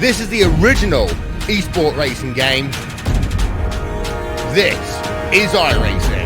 This is the original esport racing game. This is iRacing.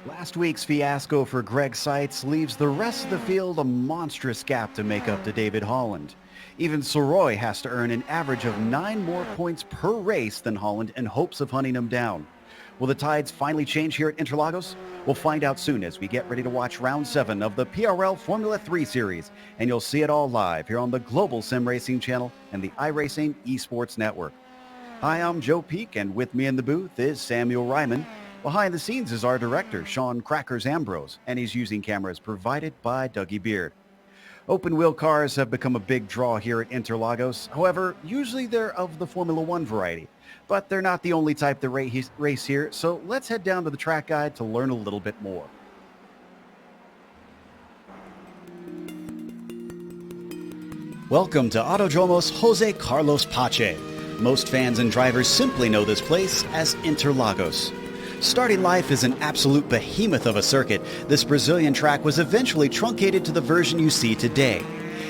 Last week's fiasco for Greg Seitz leaves the rest of the field a monstrous gap to make up to David Holland. Even Soroy has to earn an average of 9 more points per race than Holland in hopes of hunting him down. Will the tides finally change here at Interlagos? We'll find out soon as we get ready to watch Round 7 of the PRL Formula 3 Series, and you'll see it all live here on the Global Sim Racing channel and the iRacing Esports Network. Hi, I'm Joe Peak, and with me in the booth is Samuel Ryman. Behind the scenes is our director, Sean Crackers Ambrose, and he's using cameras provided by Dougie Beard. Open-wheel cars have become a big draw here at Interlagos. However, usually they're of the Formula 1 variety. But they're not the only type that race here, so let's head down to the track guide to learn a little bit more. Welcome to Autódromo's José Carlos Pache. Most fans and drivers simply know this place as Interlagos. Starting life as an absolute behemoth of a circuit, this Brazilian track was eventually truncated to the version you see today.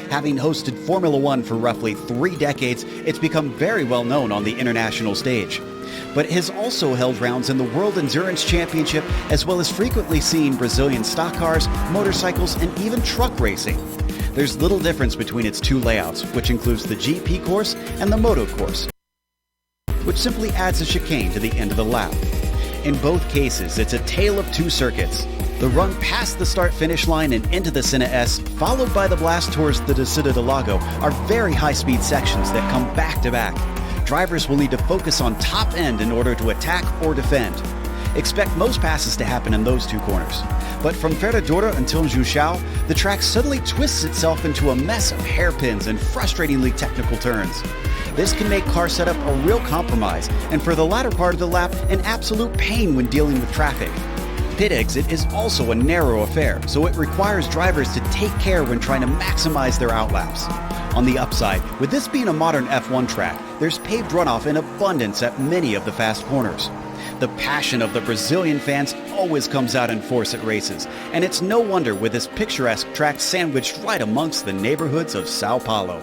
Having hosted Formula 1 for roughly 3 decades, it's become very well known on the international stage. But it has also held rounds in the World Endurance Championship, as well as frequently seen Brazilian stock cars, motorcycles, and even truck racing. There's little difference between its two layouts, which includes the GP course and the Moto course, which simply adds a chicane to the end of the lap. In both cases, it's a tale of two circuits. The run past the start-finish line and into the Senna S, followed by the blast towards the Descida del Lago, are very high-speed sections that come back-to-back. Drivers will need to focus on top end in order to attack or defend. Expect most passes to happen in those two corners. But from Ferradura until Juchau, the track suddenly twists itself into a mess of hairpins and frustratingly technical turns. This can make car setup a real compromise, and for the latter part of the lap, an absolute pain when dealing with traffic. Pit exit is also a narrow affair, so it requires drivers to take care when trying to maximize their outlaps. On the upside, with this being a modern F1 track, there's paved runoff in abundance at many of the fast corners. The passion of the Brazilian fans always comes out in force at races, and it's no wonder with this picturesque track sandwiched right amongst the neighborhoods of Sao Paulo.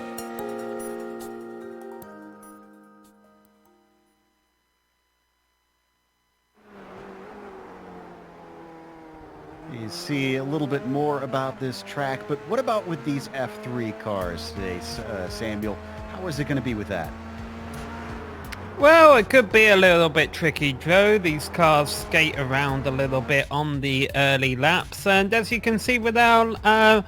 You see a little bit more about this track, but what about with these F3 cars today, Samuel? How is it going to be with that? Well, it could be a little bit tricky, Joe. These cars skate around a little bit on the early laps, and as you can see with our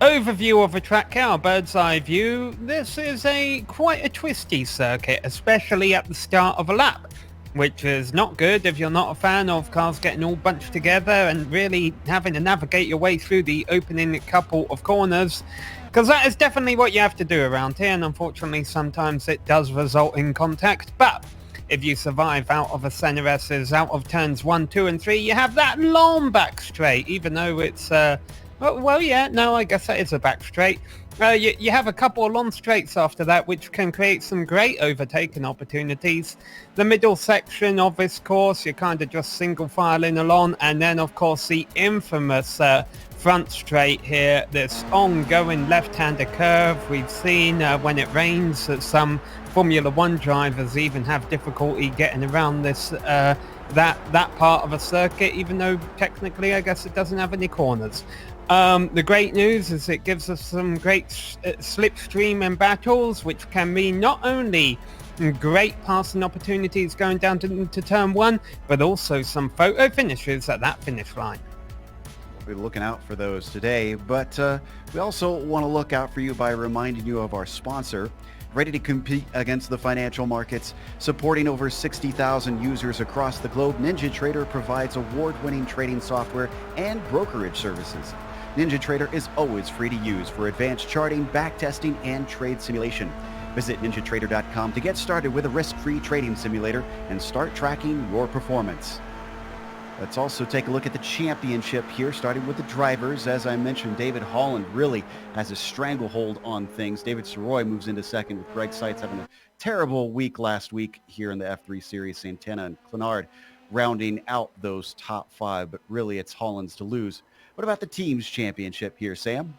overview of a track, our bird's eye view, this is quite a twisty circuit, especially at the start of a lap, which is not good if you're not a fan of cars getting all bunched together and really having to navigate your way through the opening couple of corners, because that is definitely what you have to do around here, and unfortunately sometimes it does result in contact. But if you survive out of a Senna S's, out of turns 1, 2 and 3, you have that long back straight, even though it's I guess that is a back straight. You have a couple of long straights after that, which can create some great overtaking opportunities. The middle section of this course, you're kind of just single filing along, and then of course the infamous front straight here, this ongoing left-hander curve. We've seen when it rains that some Formula 1 drivers even have difficulty getting around this that part of a circuit, even though technically I guess it doesn't have any corners. The great news is it gives us some great slipstream and battles, which can mean not only great passing opportunities going down to turn 1, but also some photo finishes at that finish line. We're looking out for those today, but we also want to look out for you by reminding you of our sponsor. ready to compete against the financial markets. Supporting over 60,000 users across the globe, NinjaTrader provides award-winning trading software and brokerage services. NinjaTrader is always free to use for advanced charting, backtesting, and trade simulation. Visit ninjatrader.com to get started with a risk-free trading simulator and start tracking your performance. Let's also take a look at the championship here, starting with the drivers. As I mentioned, David Holland really has a stranglehold on things. David Soroy moves into second, with Greg Seitz having a terrible week last week here in the F3 Series. Santana and Clenard rounding out those top five, but really it's Holland's to lose. What about the team's championship here, Sam?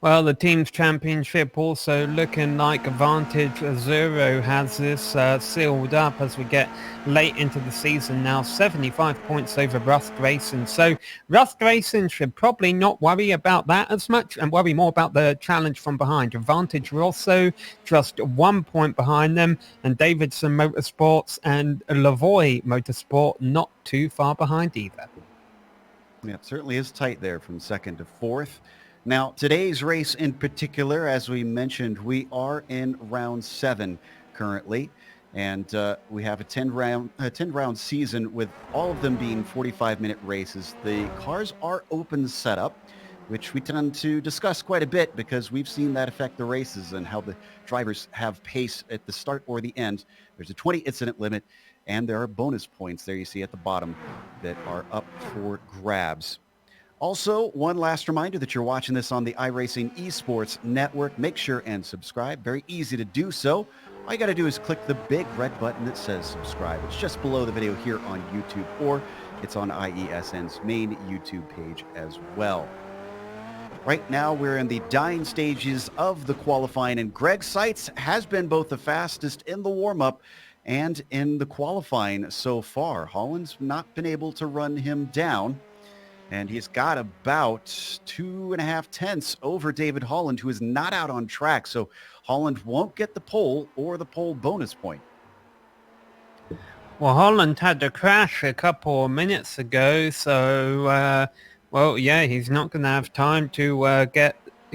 Well, the team's championship also looking like Advantage Zero has this sealed up as we get late into the season now. 75 points over Rust Racing. So Rust Racing should probably not worry about that as much and worry more about the challenge from behind. Advantage are also just 1 point behind them, and Davidson Motorsports and Lavoie Motorsport not too far behind either. Yeah, it certainly is tight there from second to fourth. Now, today's race in particular, as we mentioned, we are in round 7 currently, and we have a 10-round season with all of them being 45-minute races. The cars are open setup, which we tend to discuss quite a bit because we've seen that affect the races and how the drivers have pace at the start or the end. There's a 20 incident limit, and there are bonus points there you see at the bottom that are up for grabs. Also, one last reminder that you're watching this on the iRacing Esports Network. Make sure and subscribe. Very easy to do so. All you got to do is click the big red button that says subscribe. It's just below the video here on YouTube, or it's on IESN's main YouTube page as well. Right now, we're in the dying stages of the qualifying, and Greg Seitz has been both the fastest in the warm-up and in the qualifying so far. Holland's not been able to run him down, and he's got about 2.5 tenths over David Holland, who is not out on track. So Holland won't get the pole or the pole bonus point. Well, Holland had a crash a couple of minutes ago, so, well, yeah, he's not going to have time to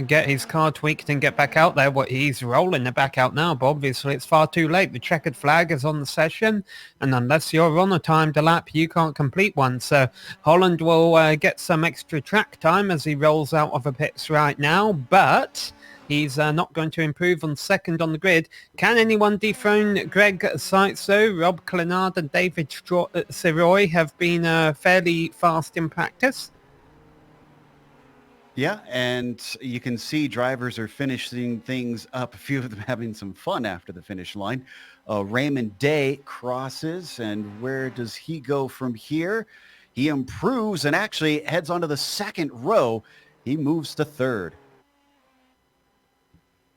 get his car tweaked and get back out there. What he's rolling it back out now, but obviously it's far too late. The checkered flag is on the session, and unless you're on a timed lap, you can't complete one. So Holland will get some extra track time as he rolls out of the pits right now, but he's not going to improve on second on the grid. Can anyone dethrone Greg Seitz though? Rob Clenard and David Soroy have been fairly fast in practice. Yeah, and you can see drivers are finishing things up, a few of them having some fun after the finish line. Raymond Day crosses, and where does he go from here? He improves and actually heads onto the second row. He moves to third.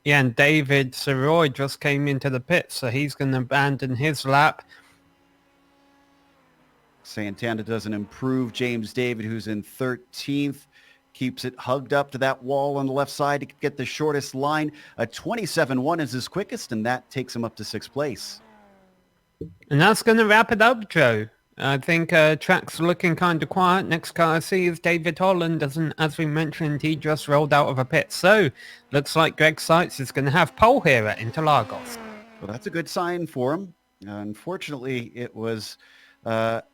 Yeah, and David Soroy just came into the pit, so he's going to abandon his lap. Santana doesn't improve. James David, who's in 13th, keeps it hugged up to that wall on the left side to get the shortest line. A 27.1 is his quickest, and that takes him up to 6th place. And that's going to wrap it up, Joe. I think track's looking kind of quiet. Next car I see is David Holland. As we mentioned, he just rolled out of a pit. So looks like Greg Seitz is going to have pole here at Interlagos. Well, that's a good sign for him. Unfortunately, it was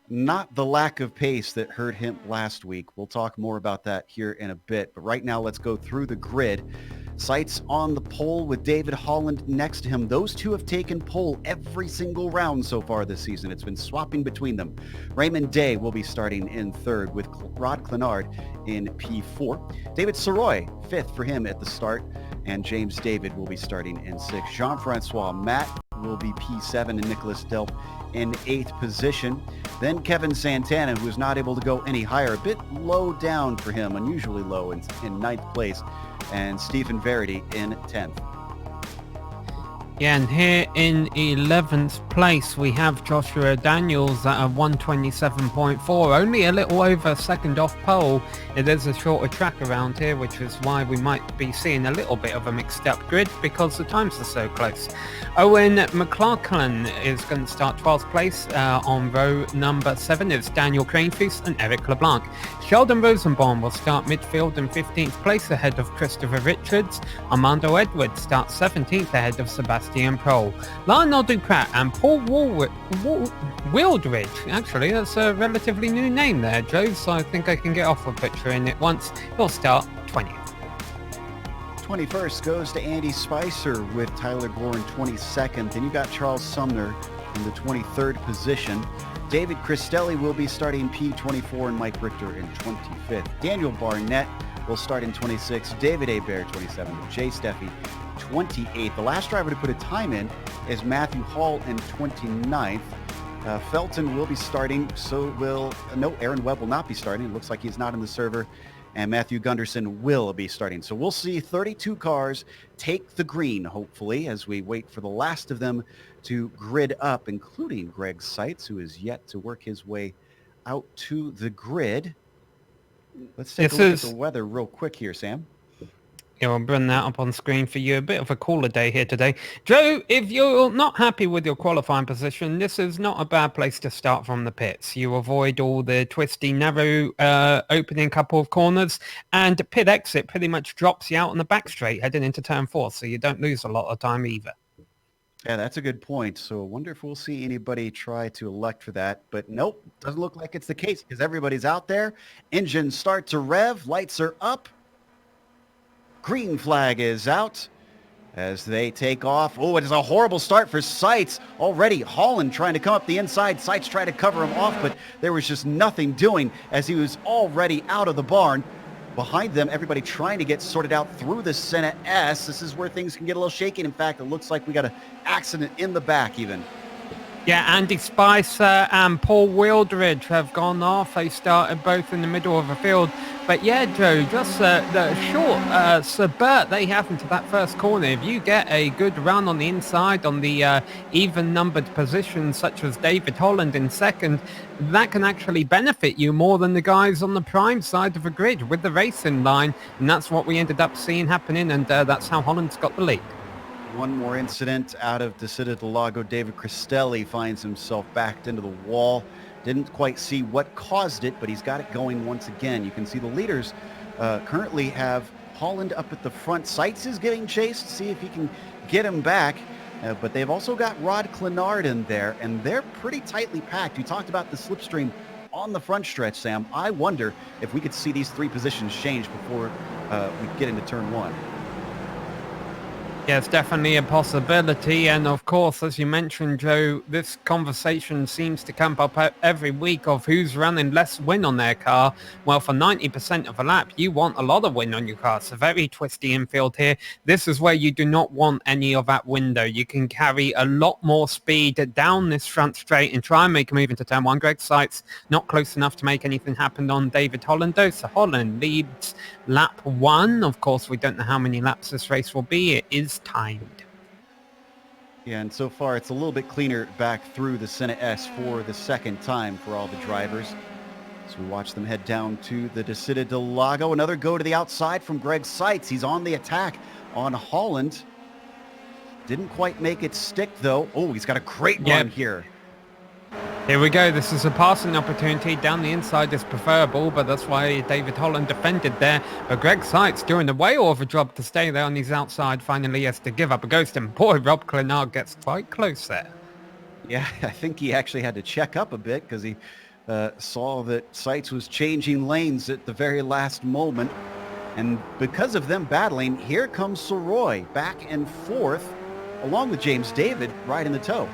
not the lack of pace that hurt him last week. We'll talk more about that here in a bit. But right now, let's go through the grid. Seitz on the pole with David Holland next to him. Those two have taken pole every single round so far this season. It's been swapping between them. Raymond Day will be starting in third with Rod Clenard in P4. David Soroy, fifth for him at the start. And James David will be starting in sixth. Jean-Francois Matt will be P7 and Nicholas Delp in 8th position. Then Kevin Santana, who is not able to go any higher, a bit low down for him, unusually low in 9th place. And Stephen Verity in 10th. Yeah, and here in 11th place we have Joshua Daniels at a 127.4, only a little over a second off pole. It is a shorter track around here, which is why we might be seeing a little bit of a mixed up grid because the times are so close. Owen McLaughlin is going to start 12th place on row number 7. It's Daniel Cranefeast and Eric LeBlanc. Sheldon Rosenbaum will start midfield in 15th place ahead of Christopher Richards. Armando Edwards starts 17th ahead of Sebastian Prohl. Lionel Duprat and Paul Wildridge, actually that's a relatively new name there, Joe, so I think I can get off of butchering it once. He'll start 20th. 21st goes to Andy Spicer with Tyler Bourne 22nd. Then you got Charles Sumner in the 23rd position. David Cristelli will be starting P24 and Mike Richter in 25th. Daniel Barnett will start in 26th. David Hebert 27th. Jay Steffi 28th. The last driver to put a time in is Matthew Hall in 29th. Felton will be starting, Aaron Webb will not be starting. It looks like he's not in the server. And Matthew Gunderson will be starting. So we'll see 32 cars take the green, hopefully, as we wait for the last of them to grid up, including Greg Seitz, who is yet to work his way out to the grid. Let's take a look at the weather real quick here, Sam. Yeah, I'll bring that up on screen for you. A bit of a cooler day here today. Joe, if you're not happy with your qualifying position, this is not a bad place to start from the pits. You avoid all the twisty, narrow opening couple of corners, and the pit exit pretty much drops you out on the back straight heading into turn 4, so you don't lose a lot of time either. Yeah, that's a good point. So I wonder if we'll see anybody try to elect for that. But nope, doesn't look like it's the case because everybody's out there. Engines start to rev. Lights are up. Green flag is out as they take off. Oh, it is a horrible start for Seitz. Already Holland trying to come up the inside. Seitz tried to cover him off, but there was just nothing doing as he was already out of the barn. Behind them, everybody trying to get sorted out through the Senna S. This is where things can get a little shaky. In fact, it looks like we got an accident in the back even. Yeah, Andy Spicer and Paul Wildridge have gone off. They started both in the middle of the field. But yeah, Joe, just the short spurt they have into that first corner. If you get a good run on the inside on the even-numbered positions, such as David Holland in second, that can actually benefit you more than the guys on the prime side of the grid with the racing line. And that's what we ended up seeing happening, and that's how Holland's got the lead. One more incident out of Desida del Lago. David Cristelli finds himself backed into the wall. Didn't quite see what caused it, but he's got it going once again. You can see the leaders currently have Holland up at the front. Seitz is getting chased, see if he can get him back. But they've also got Rod Clenard in there, and they're pretty tightly packed. You talked about the slipstream on the front stretch, Sam. I wonder if we could see these three positions change before we get into turn 1. Yeah, it's definitely a possibility. And of course, as you mentioned, Joe, this conversation seems to come up every week of who's running less win on their car. Well, for 90% of a lap, you want a lot of win on your car. It's a very twisty infield here. This is where you do not want any of that window. You can carry a lot more speed down this front straight and try and make a move into turn 1. Greg Seitz not close enough to make anything happen on David Holland. So Holland leads lap 1. Of course, we don't know how many laps this race will be. It is timed. Yeah, and so far it's a little bit cleaner back through the Senna S for the second time for all the drivers. So we watch them head down to the Desida del Lago. Another go to the outside from Greg Seitz. He's on the attack on Holland. Didn't quite make it stick though. Oh, he's got a great run here. Here we go. This is a passing opportunity. Down the inside is preferable, but that's why David Holland defended there. But Greg Seitz doing the way of a job to stay there on his outside. Finally has to give up a ghost, and boy, Rob Clenard gets quite close there. Yeah, I think he actually had to check up a bit because he saw that Seitz was changing lanes at the very last moment. And because of them battling, here comes Soroy back and forth along with James David right in the tow.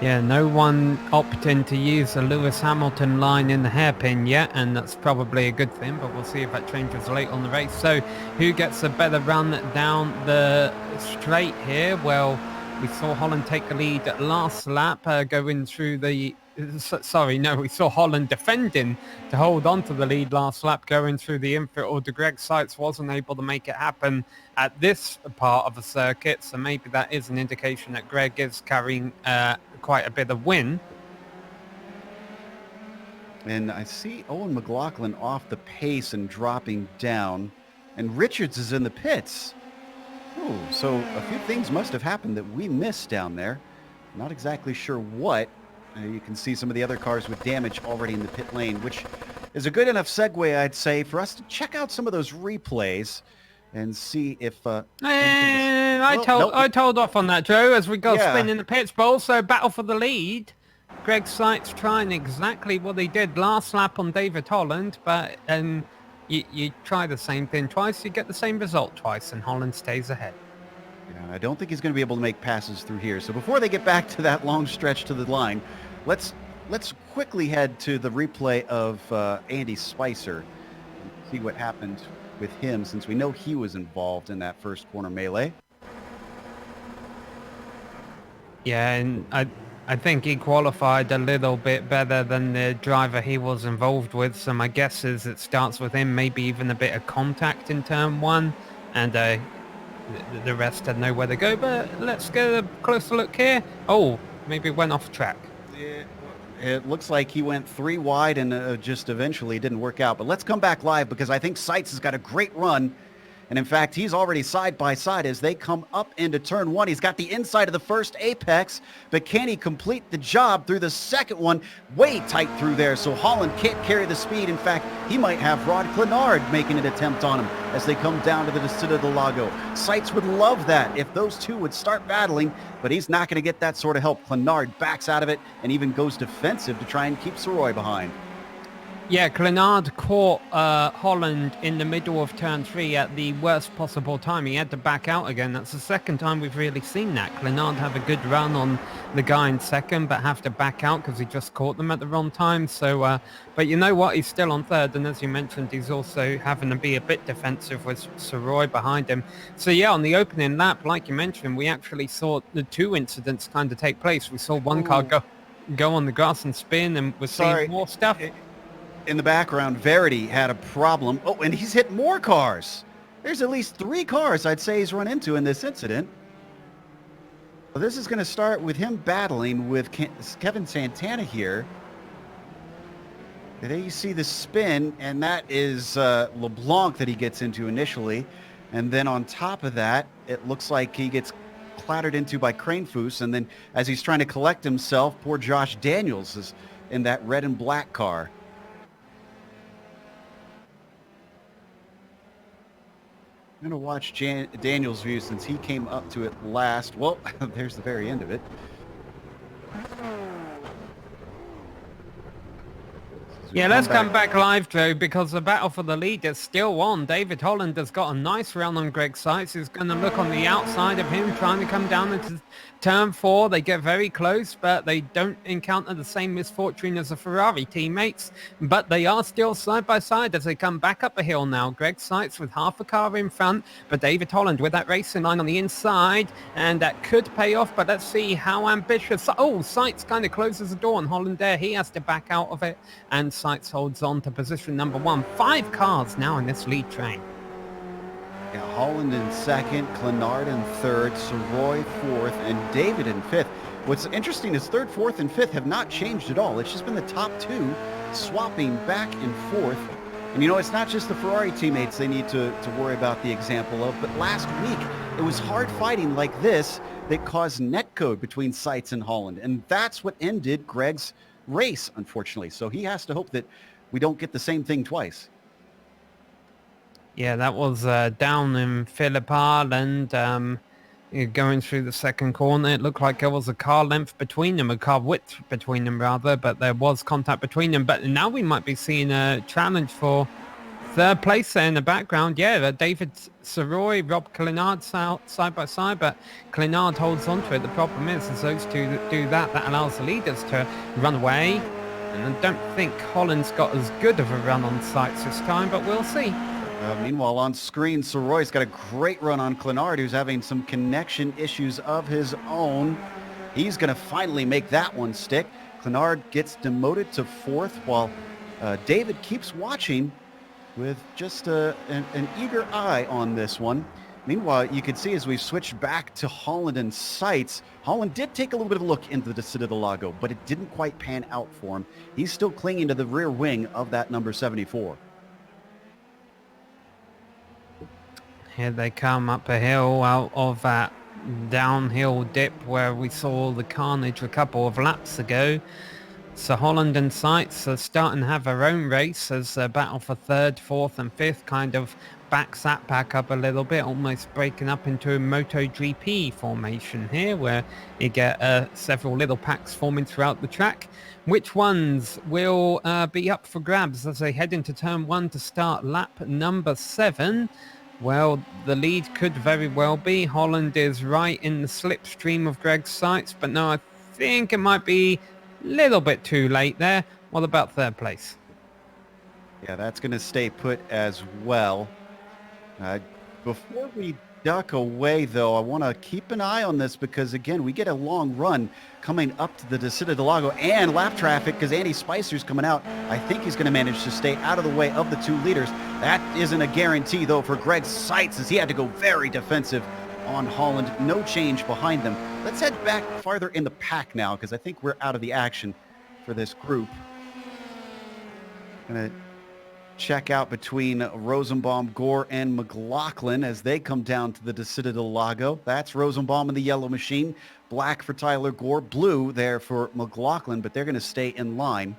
Yeah, no one opting to use the Lewis Hamilton line in the hairpin yet, and that's probably a good thing, but we'll see if that changes late on the race. So who gets a better run down the straight here? Well, we saw Holland take the lead at last lap, going through the sorry, no, we saw Holland defending to hold on to the lead last lap going through the infield order. Greg Seitz wasn't able to make it happen at this part of the circuit, so maybe that is an indication that Greg is carrying quite a bit of win. And I see Owen McLaughlin off the pace and dropping down, and Richards is in the pits. Oh, so a few things must have happened that we missed down there. Not exactly sure what. You can see some of the other cars with damage already in the pit lane, which is a good enough segue, I'd say, for us to check out some of those replays and see if... I told off on that, Joe, as we got spin in the pits, but also battle for the lead. Greg Seitz trying exactly what he did last lap on David Holland, but you try the same thing twice, you get the same result twice, and Holland stays ahead. Yeah, I don't think he's going to be able to make passes through here. So before they get back to that long stretch to the line, let's quickly head to the replay of Andy Spicer and see what happened with him, since we know he was involved in that first corner melee. Yeah, and I think he qualified a little bit better than the driver he was involved with, so my guess is it starts with him, maybe even a bit of contact in turn one, and the rest had nowhere to go. But let's get a closer look here. Oh, maybe went off track. It looks like he went 3 wide and just eventually didn't work out. But let's come back live, because I think Seitz has got a great run. And in fact, he's already side by side as they come up into turn one. He's got the inside of the first apex, but can he complete the job through the second one? Way tight through there, so Holland can't carry the speed. In fact, he might have Rod Clenard making an attempt on him as they come down to the Descida del Lago. Seitz would love that if those two would start battling, but he's not going to get that sort of help. Clenard backs out of it and even goes defensive to try and keep Soroy behind. Yeah, Clenard caught Holland in the middle of turn 3 at the worst possible time. He had to back out again. That's the second time we've really seen that. Clenard have a good run on the guy in second, but have to back out because he just caught them at the wrong time. So, but you know what? He's still on third, and as you mentioned, he's also having to be a bit defensive with Soroy behind him. So yeah, on the opening lap, like you mentioned, we actually saw the two incidents kind of take place. We saw one car go on the grass and spin, and we're seeing more stuff. In the background, Verity had a problem. Oh, and he's hit more cars. There's at least 3 cars I'd say he's run into in this incident. Well, this is going to start with him battling with Kevin Santana here. And there you see the spin, and that is LeBlanc that he gets into initially. And then on top of that, it looks like he gets clattered into by Cranefoos. And then as he's trying to collect himself, poor Josh Daniels is in that red and black car. I'm going to watch Daniel's view since he came up to it last. Well, there's the very end of it. Yeah, let's come back live, Joe, because the battle for the lead is still on. David Holland has got a nice run on Greg Seitz. He's going to look on the outside of him, trying to come down into turn 4. They get very close, but they don't encounter the same misfortune as the Ferrari teammates. But they are still side by side as they come back up the hill now. Greg Seitz with half a car in front, but David Holland with that racing line on the inside, and that could pay off, but let's see how ambitious. Oh, Seitz kind of closes the door on Holland there. He has to back out of it, and Seitz holds on to position number 1. 5 cars now in this lead train. Yeah, Holland in second, Clenard in third, Soroy fourth, and David in fifth. What's interesting is third, fourth, and fifth have not changed at all. It's just been the top 2 swapping back and forth. And you know, it's not just the Ferrari teammates they need to worry about the example of, but last week it was hard fighting like this that caused netcode between Seitz and Holland. And that's what ended Greg's race, unfortunately. So he has to hope that we don't get the same thing twice. Yeah, that was down in Phillip Island, going through the second corner. It looked like there was a car length between them, a car width between them rather, but there was contact between them. But now we might be seeing a challenge for third place there in the background. Yeah, David Soroy, Rob Clenard side by side, but Clenard holds on to it. The problem is those two that do that allows the leaders to run away. And I don't think Holland's got as good of a run on Seitz this time, but we'll see. Meanwhile, on screen, Soroy's got a great run on Clenard, who's having some connection issues of his own. He's going to finally make that one stick. Clenard gets demoted to 4th, while David keeps watching with just an eager eye on this one. Meanwhile, you can see as we switch back to Holland and Seitz, Holland did take a little bit of a look into the Citadel Lago, but it didn't quite pan out for him. He's still clinging to the rear wing of that number 74. Here they come up a hill out of that downhill dip where we saw the carnage a couple of laps ago. So Holland and Seitz are starting to have their own race as a battle for 3rd, 4th and 5th kind of backs that back up a little bit, almost breaking up into a MotoGP formation here where you get several little packs forming throughout the track. Which ones will be up for grabs as they head into turn 1 to start lap number 7? Well, the lead could very well be. Holland is right in the slipstream of Greg Seitz, but no, I think it might be a little bit too late there. What about 3rd place? Yeah, that's going to stay put as well. Before we duck away, though, I want to keep an eye on this because, again, we get a long run coming up to the Descida del Lago and lap traffic because Andy Spicer's coming out. I think he's going to manage to stay out of the way of the 2 leaders. That isn't a guarantee, though, for Greg Seitz as he had to go very defensive on Holland. No change behind them. Let's head back farther in the pack now because I think we're out of the action for this group. Gonna check out between Rosenbaum, Gore, and McLaughlin as they come down to the Descida del Lago. That's Rosenbaum in the yellow machine. Black for Tyler Gore. Blue there for McLaughlin, but they're going to stay in line.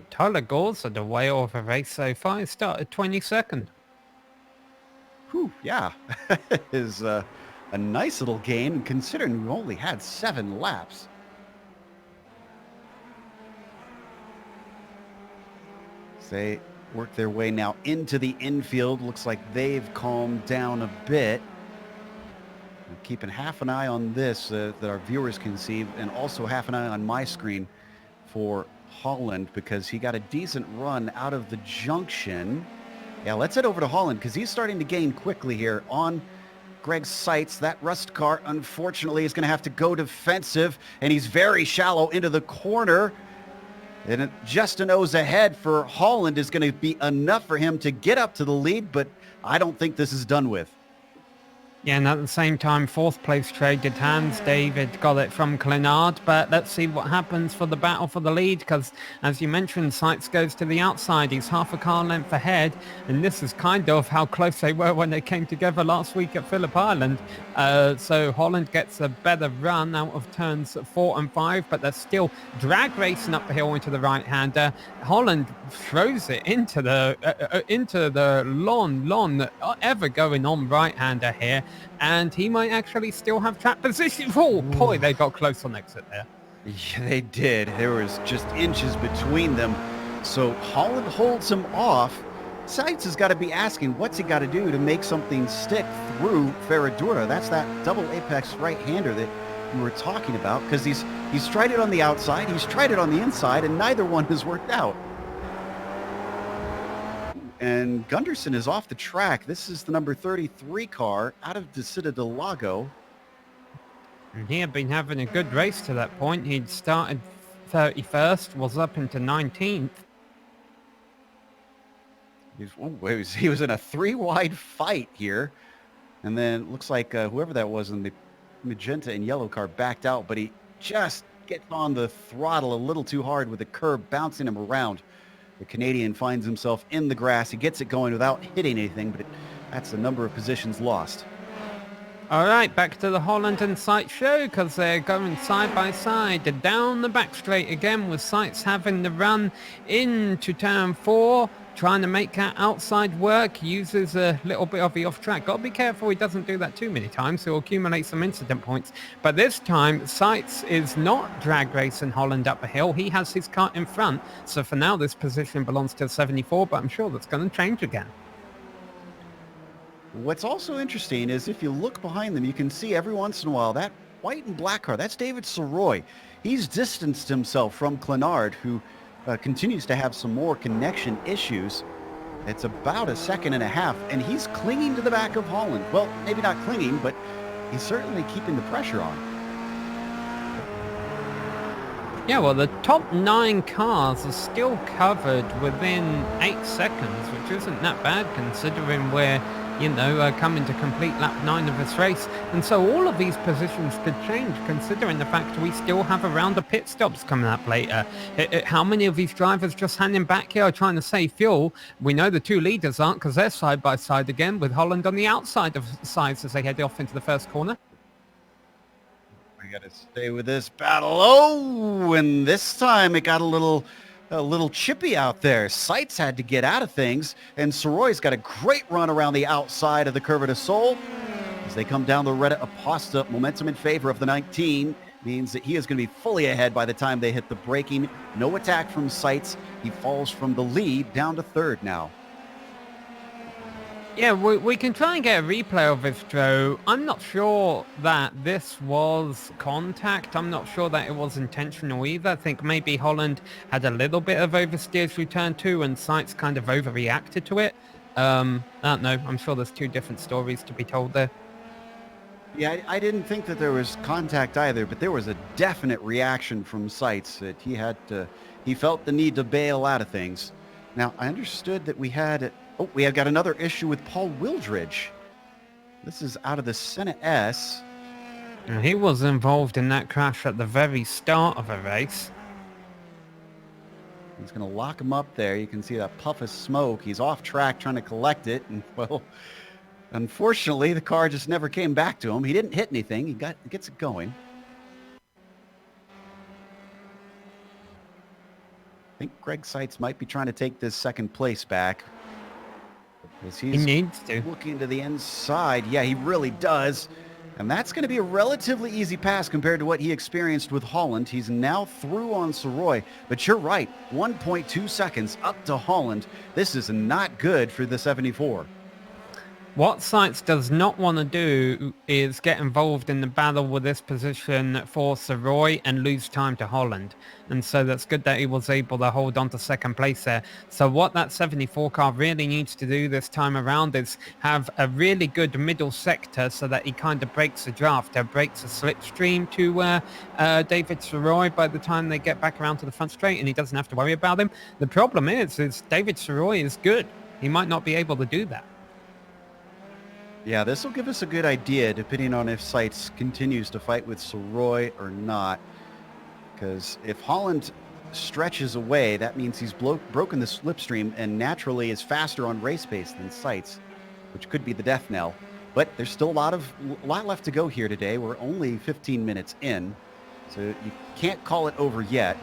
Tyler Gore's had a whale of a race so far. He started 22nd. Whew, yeah. Is a nice little gain considering we only had 7 laps. They work their way now into the infield. Looks like they've calmed down a bit. I'm keeping half an eye on this that our viewers can see, and also half an eye on my screen for Holland because he got a decent run out of the junction. Yeah, let's head over to Holland because he's starting to gain quickly here on Greg Seitz. That rust car, unfortunately, is going to have to go defensive, and he's very shallow into the corner. And just a nose ahead for Holland is going to be enough for him to get up to the lead, but I don't think this is done with. Yeah, and at the same time, 4th place traded hands. David got it from Clenard, but let's see what happens for the battle for the lead, because as you mentioned, Seitz goes to the outside. He's half a car length ahead, and this is kind of how close they were when they came together last week at Phillip Island. So Holland gets a better run out of turns 4 and 5, but they're still drag racing up the hill into the right-hander. Holland throws it into the long ever going on right-hander here. And he might actually still have track position. Oh, boy, they got close on exit there. Yeah, they did. There was just inches between them. So Holland holds him off. Seitz has got to be asking, what's he got to do to make something stick through Ferradura? That's that double apex right-hander that we were talking about, because he's tried it on the outside, he's tried it on the inside, and neither one has worked out. And Gunderson is off the track. This is the number 33 car out of Descida del Lago. And he had been having a good race to that point. He'd started 31st, was up into 19th. He was in a 3-wide fight here. And then it looks like whoever that was in the magenta and yellow car backed out, but he just gets on the throttle a little too hard with the curb bouncing him around. The Canadian finds himself in the grass. He gets it going without hitting anything, but that's the number of positions lost. All right, back to the Holland and Seitz show, because they're going side by side down the back straight again, with Seitz having the run into turn 4, trying to make that outside work, uses a little bit of the off track. Got to be careful he doesn't do that too many times, he'll accumulate some incident points. But this time, Seitz is not drag racing Holland up a hill. He has his car in front. So for now, this position belongs to 74, but I'm sure that's going to change again. What's also interesting is if you look behind them, you can see every once in a while that white and black car, that's David Soroy. He's distanced himself from Clenard, who continues to have some more connection issues. It's about a second and a half, and he's clinging to the back of Holland. Well, maybe not clinging, but he's certainly keeping the pressure on. Yeah, well, the top 9 cars are still covered within 8 seconds, which isn't that bad considering we're, coming to complete lap 9 of this race. And so all of these positions could change considering the fact we still have a round of pit stops coming up later. How many of these drivers just hanging back here are trying to save fuel? We know the 2 leaders aren't because they're side by side again with Holland on the outside of sides as they head off into the first corner. We got to stay with this battle. Oh, and this time it got a little chippy out there. Seitz had to get out of things, and Soroy's got a great run around the outside of the Curva de Sol. As they come down the Retta Aposta, momentum in favor of the 19 means that he is going to be fully ahead by the time they hit the braking. No attack from Seitz. He falls from the lead down to third now. Yeah, we can try and get a replay of this, Joe. I'm not sure that this was contact. I'm not sure that it was intentional either. I think maybe Holland had a little bit of oversteer through turn 2 and Seitz kind of overreacted to it. I don't know. I'm sure there's 2 different stories to be told there. Yeah, I didn't think that there was contact either, but there was a definite reaction from Seitz that he felt the need to bail out of things. Now, I understood that we have got another issue with Paul Wildridge. This is out of the Senna S. He was involved in that crash at the very start of the race. He's going to lock him up there. You can see that puff of smoke. He's off track trying to collect it. And, well, unfortunately, the car just never came back to him. He didn't hit anything. He gets it going. I think Greg Seitz might be trying to take this second place back. He needs to. Looking to the inside. Yeah, he really does. And that's going to be a relatively easy pass compared to what he experienced with Holland. He's now through on Soroy. But you're right, 1.2 seconds up to Holland. This is not good for the 74. What Seitz does not want to do is get involved in the battle with this position for Soroy and lose time to Holland. And so that's good that he was able to hold on to second place there. So what that 74 car really needs to do this time around is have a really good middle sector so that he kind of breaks the draft, breaks the slipstream to David Soroy by the time they get back around to the front straight, and he doesn't have to worry about him. The problem is David Soroy is good. He might not be able to do that. Yeah, this will give us a good idea, depending on if Seitz continues to fight with Soroy or not. Because if Holland stretches away, that means he's broken the slipstream and naturally is faster on race pace than Seitz, which could be the death knell. But there's still a lot left to go here today. We're only 15 minutes in, so you can't call it over yet.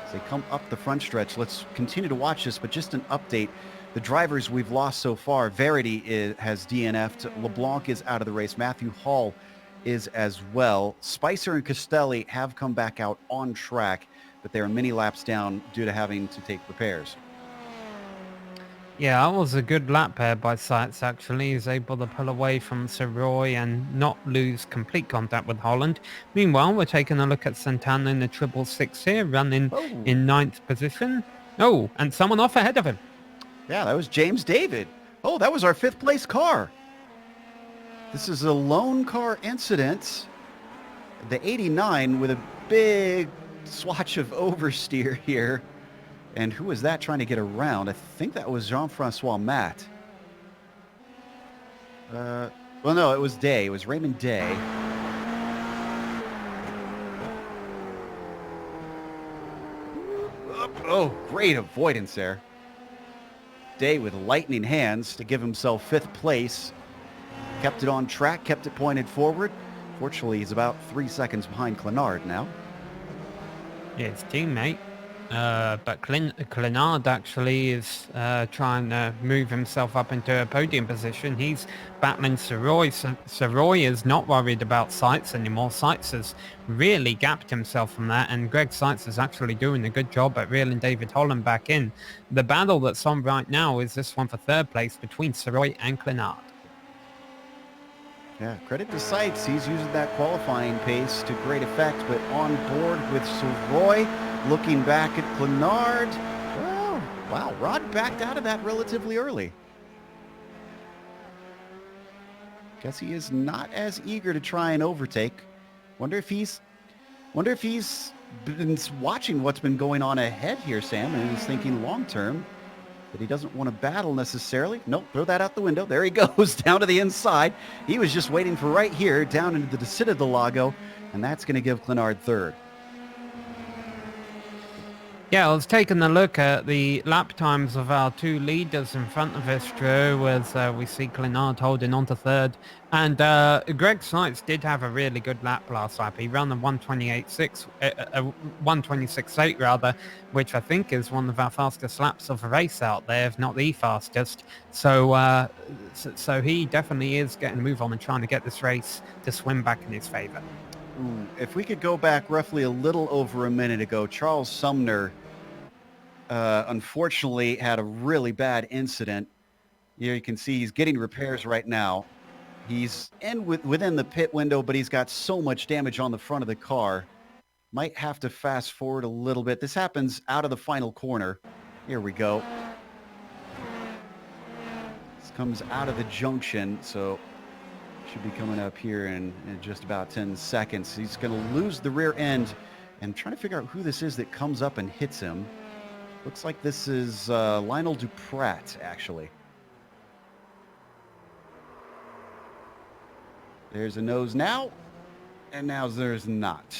As they come up the front stretch, let's continue to watch this, but just an update. The drivers we've lost so far, Verity has DNF'd, LeBlanc is out of the race, Matthew Hall is as well. Spicer and Castelli have come back out on track, but they are many laps down due to having to take repairs. Yeah, that was a good lap there by Seitz, actually. He's able to pull away from Soroy and not lose complete contact with Holland. Meanwhile, we're taking a look at Santana in the 666 here, running in 9th position. Oh, and someone off ahead of him. Yeah, that was James David. Oh, that was our 5th place car. This is a lone car incident. The 89 with a big swatch of oversteer here. And who was that trying to get around? I think that was Jean-Francois Matt. Well, no, it was Day. It was Raymond Day. Oh, great avoidance there. Day with lightning hands to give himself 5th place. Kept it on track, kept it pointed forward. Fortunately, he's about 3 seconds behind Clenard now. Yeah, his teammate. But Clenard actually is trying to move himself up into a podium position. He's battling Soroy. Soroy is not worried about Seitz anymore. Seitz has really gapped himself from that, and Greg Seitz is actually doing a good job at reeling David Holland back in. The battle that's on right now is this one for 3rd place between Soroy and Clenard. Yeah, credit to Seitz. He's using that qualifying pace to great effect, but on board with Soroy. Looking back at Clenard. Oh, wow, Rod backed out of that relatively early. Guess he is not as eager to try and overtake. Wonder if he's been watching what's been going on ahead here, Sam, and he's thinking long term that he doesn't want to battle necessarily. Nope, throw that out the window. There he goes down to the inside. He was just waiting for right here down into the descent of the Lago, and that's going to give Clenard third. Yeah, I was taking a look at the lap times of our two leaders in front of us, Joe, as we see Clenard holding on to third. And Greg Seitz did have a really good lap last lap. He ran a 126.8 rather, which I think is one of our fastest laps of the race out there, if not the fastest. So so he definitely is getting a move on and trying to get this race to swim back in his favor. If we could go back roughly a little over a minute ago, Charles Sumner unfortunately had a really bad incident. Here you can see he's getting repairs right now. He's within the pit window, but he's got so much damage on the front of the car. Might have to fast forward a little bit. This happens out of the final corner. Here we go. This comes out of the junction, so should be coming up here in just about 10 seconds. He's going to lose the rear end, and trying to figure out who this is that comes up and hits him. Looks like this is Lionel Duprat, actually. There's a nose now, and now there's not.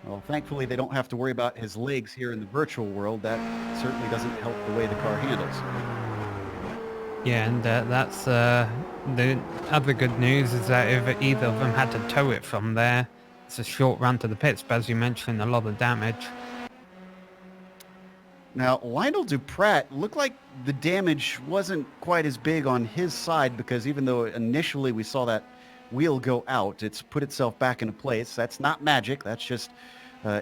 Well, thankfully, they don't have to worry about his legs here in the virtual world. That certainly doesn't help the way the car handles. Yeah, and that's the other good news is that if either of them had to tow it from there, it's a short run to the pits, but as you mentioned, a lot of damage. Now, Lionel Duprat looked like the damage wasn't quite as big on his side, because even though initially we saw that wheel go out, it's put itself back into place. That's not magic. That's just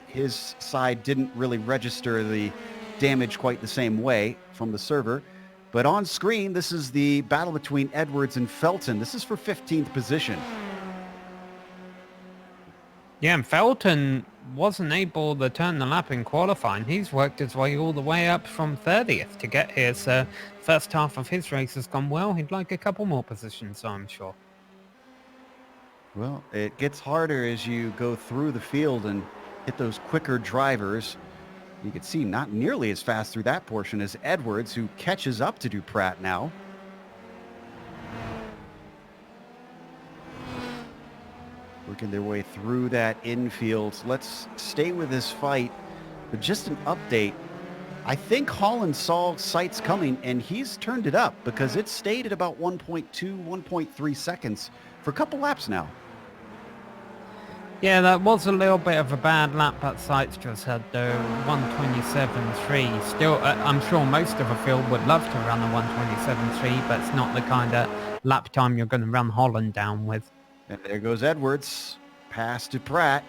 his side didn't really register the damage quite the same way from the server. But on screen, this is the battle between Edwards and Felton. This is for 15th position. Yeah, and Felton wasn't able to turn the lap in qualifying. He's worked his way all the way up from 30th to get here. So first half of his race has gone well. He'd like a couple more positions, I'm sure. Well, it gets harder as you go through the field and hit those quicker drivers. You can see not nearly as fast through that portion as Edwards, who catches up to Duprat now. Working their way through that infield. Let's stay with this fight. But just an update. I think Holland saw Seitz coming, and he's turned it up because it stayed at about 1.2, 1.3 seconds for a couple laps now. Yeah, that was a little bit of a bad lap that Seitz just had, though. 127.3. Still, I'm sure most of the field would love to run a 127.3, but it's not the kind of lap time you're going to run Holland down with. And there goes Edwards, past Duprat.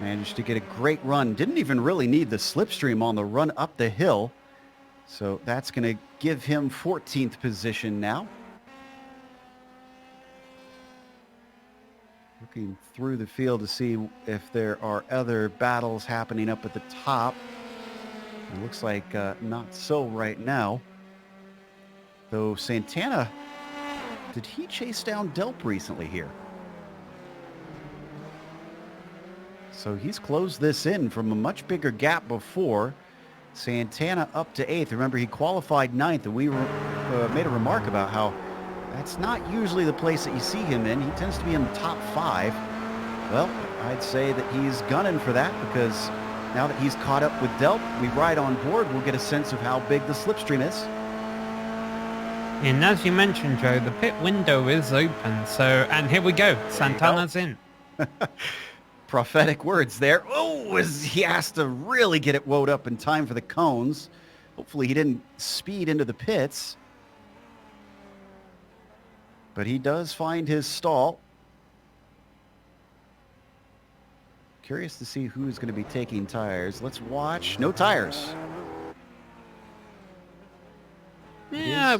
Managed to get a great run. Didn't even really need the slipstream on the run up the hill. So that's going to give him 14th position now. Looking through the field to see if there are other battles happening up at the top. It looks like not so right now. Though Santana, did he chase down Delp recently here? So he's closed this in from a much bigger gap before. Santana up to 8th. Remember, he qualified 9th, and we made a remark about how that's not usually the place that you see him in. He tends to be in the top 5. Well, I'd say that he's gunning for that, because now that he's caught up with Delp, we ride on board, we'll get a sense of how big the slipstream is. And as you mentioned, Joe, the pit window is open. So, and here we go. Santana's in. Prophetic words there. Oh, as he has to really get it woed up in time for the cones. Hopefully he didn't speed into the pits. But he does find his stall. Curious to see who's going to be taking tires. Let's watch. No tires. Yeah,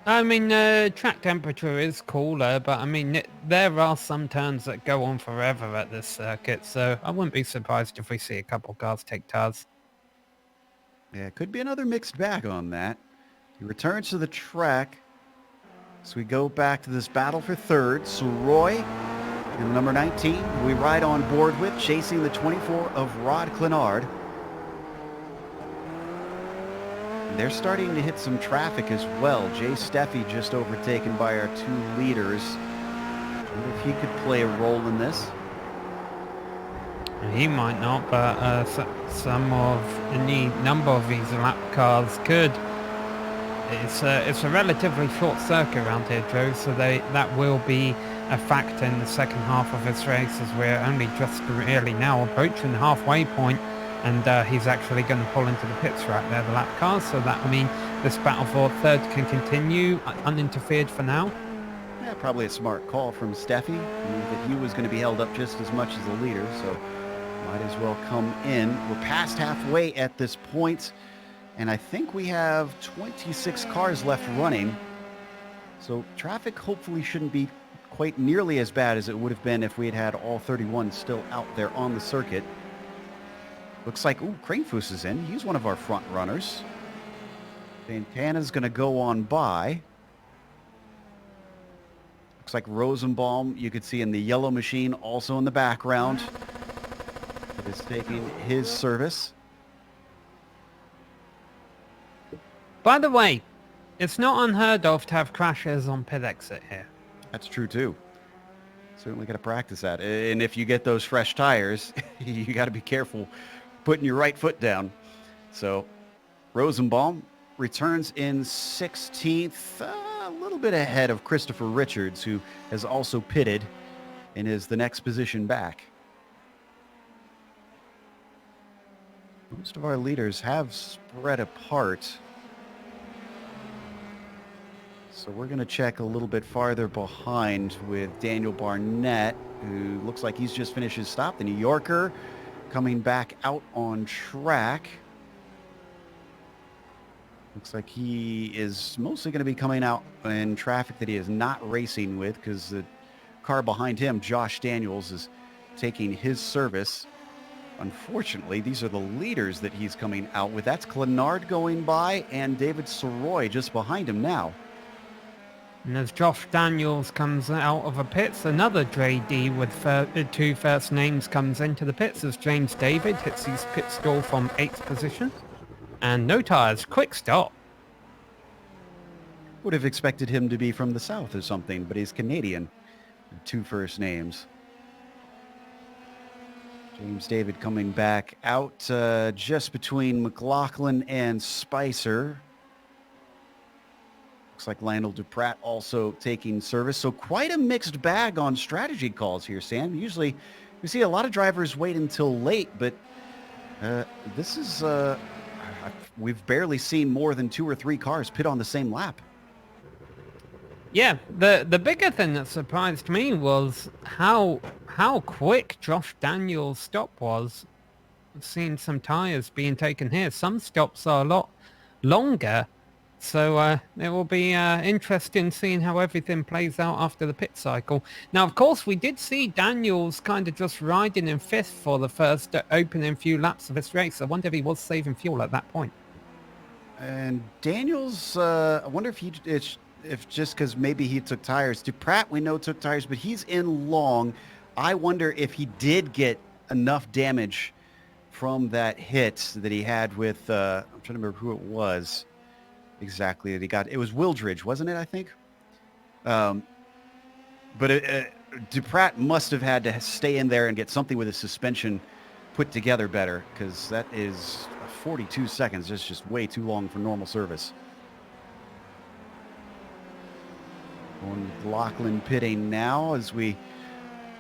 I mean, track temperature is cooler, but I mean, there are some turns that go on forever at this circuit, so I wouldn't be surprised if we see a couple cars take tires. Yeah, it could be another mixed bag on that. He returns to the track. So we go back to this battle for third. So Roy And number 19, we ride on board with, chasing the 24 of Rod Clenard. They're starting to hit some traffic as well. Jay Steffi just overtaken by our 2 leaders. Wonder if he could play a role in this. He might not, but any number of these lap cars could. It's a relatively short circuit around here, Joe, so that will be a factor in the second half of this race, as we're only just really now approaching the halfway point, and he's actually going to pull into the pits right there, the lap cars, so that will mean this battle for third can continue uninterfered for now. Yeah, probably a smart call from Steffi. Knew that he was going to be held up just as much as the leader, so might as well come in. We're past halfway at this point, and I think we have 26 cars left running. So traffic hopefully shouldn't be quite nearly as bad as it would have been if we had had all 31 still out there on the circuit. Looks like, Cranefoos is in. He's one of our front runners. Santana's going to go on by. Looks like Rosenbaum, you could see in the yellow machine, also in the background. Is taking his service. By the way, it's not unheard of to have crashes on pit exit here. That's true too. Certainly got to practice that. And if you get those fresh tires, you got to be careful putting your right foot down. So Rosenbaum returns in 16th, a little bit ahead of Christopher Richards, who has also pitted and is the next position back. Most of our leaders have spread apart. So we're going to check a little bit farther behind with Daniel Barnett, who looks like he's just finished his stop. The New Yorker coming back out on track. Looks like he is mostly going to be coming out in traffic that he is not racing with, because the car behind him, Josh Daniels, is taking his service. Unfortunately, these are the leaders that he's coming out with. That's Clenard going by, and David Soroy just behind him now. And as Josh Daniels comes out of the pits, another JD with 2 first names comes into the pits as James David hits his pit stall from 8th position. And no tires, quick stop. Would have expected him to be from the south or something, but he's Canadian. 2 first names. James David coming back out just between McLaughlin and Spicer. Looks like Lionel Duprat also taking service. So quite a mixed bag on strategy calls here, Sam. Usually we see a lot of drivers wait until late, but this is, we've barely seen more than 2 or 3 cars pit on the same lap. Yeah, the bigger thing that surprised me was how quick Josh Daniels' stop was. I've seen some tires being taken here. Some stops are a lot longer, so it will be interesting seeing how everything plays out after the pit cycle. Now, of course, we did see Daniels kind of just riding in 5th for the first opening few laps of this race. I wonder if he was saving fuel at that point. And Daniels, I wonder if just because maybe he took tires. Duprat, we know, took tires, but he's in long. I wonder if he did get enough damage from that hit that he had with, I'm trying to remember who it was exactly that he got. It was Wildridge, wasn't it, I think? But Duprat must have had to stay in there and get something with his suspension put together better, because that is 42 seconds. That's just way too long for normal service. Lachlan pitting now as we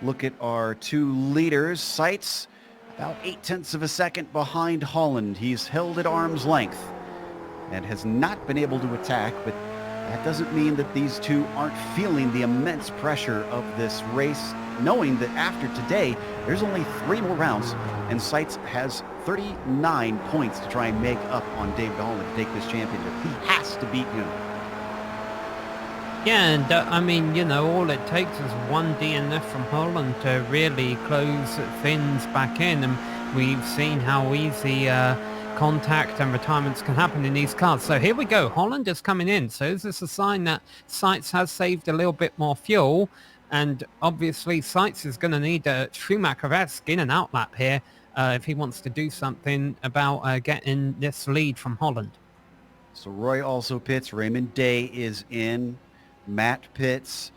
look at our 2 leaders. Seitz about 0.8 of a second behind Holland. He's held at arm's length and has not been able to attack, but that doesn't mean that these 2 aren't feeling the immense pressure of this race, knowing that after today, there's only 3 more rounds, and Seitz has 39 points to try and make up on David Holland to take this championship. He has to beat him. Yeah, and I mean, you know, all it takes is 1 DNF from Holland to really close things back in, and we've seen how easy contact and retirements can happen in these cars. So here we go, Holland is coming in. So is this a sign that Seitz has saved a little bit more fuel? And obviously, Seitz is going to need a Schumacher-esque in and out lap here if he wants to do something about getting this lead from Holland. So Roy also pits. Raymond Day is in. Matt pits.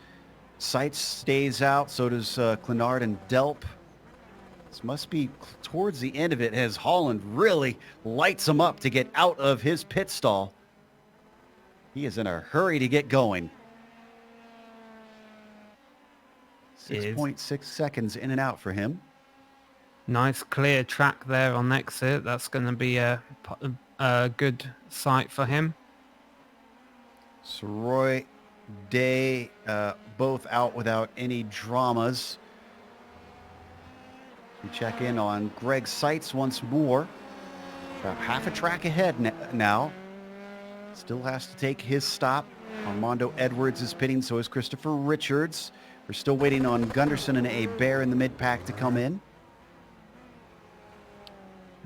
Seitz stays out. So does Clenard and Delp. This must be towards the end of it as Holland really lights him up to get out of his pit stall. He is in a hurry to get going. 6.6 seconds in and out for him. Nice clear track there on exit. That's going to be a good sight for him. So Roy, Day, both out without any dramas. We check in on Greg Seitz once more. About half a track ahead now. Still has to take his stop. Armando Edwards is pitting, so is Christopher Richards. We're still waiting on Gunderson and a Bear in the mid-pack to come in.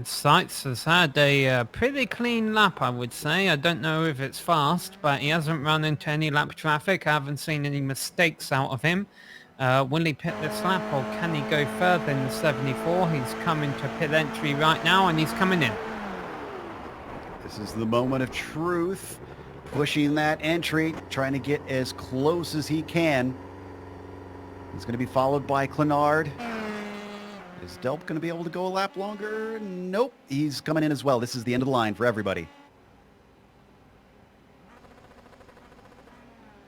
Seitz has had a pretty clean lap, I would say. I don't know if it's fast, but he hasn't run into any lap traffic. I haven't seen any mistakes out of him. Will he pit this lap or can he go further in the 74? He's coming to pit entry right now and he's coming in. This is the moment of truth. Pushing that entry, trying to get as close as he can. He's going to be followed by Clenard. Is Delp going to be able to go a lap longer? Nope. He's coming in as well. This is the end of the line for everybody.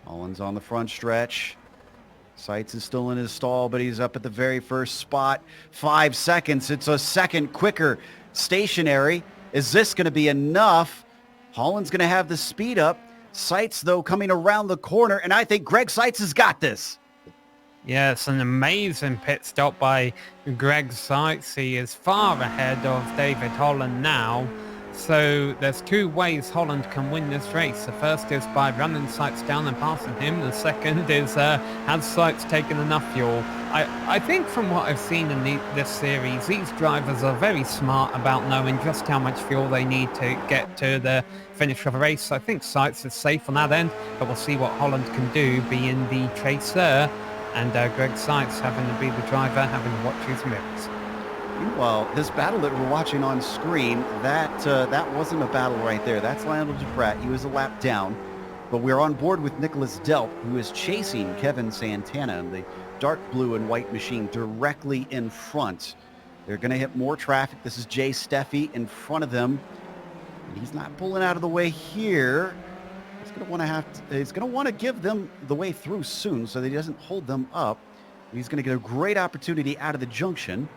Holland's on the front stretch. Seitz is still in his stall, but he's up at the very first spot. 5 seconds. It's a second quicker. Stationary. Is this going to be enough? Holland's going to have the speed up. Seitz, though, coming around the corner, and I think Greg Seitz has got this. Yeah, it's an amazing pit stop by Greg Seitz. He is far ahead of David Holland now. So there's two ways Holland can win this race. The first is by running Seitz down and passing him. The second is has Seitz taken enough fuel? I think from what I've seen in this series, these drivers are very smart about knowing just how much fuel they need to get to the finish of a race. I think Seitz is safe on that end, but we'll see what Holland can do, being the chaser, and Greg Seitz having to be the driver, having to watch his mirrors. Meanwhile, this battle that we're watching on screen, that wasn't a battle right there. That's Lionel DePratt. He was a lap down. But we're on board with Nicholas Delp, who is chasing Kevin Santana in the dark blue and white machine directly in front. They're going to hit more traffic. This is Jay Steffi in front of them. And he's not pulling out of the way here. He's going to want to give them the way through soon so that he doesn't hold them up. He's going to get a great opportunity out of the junction.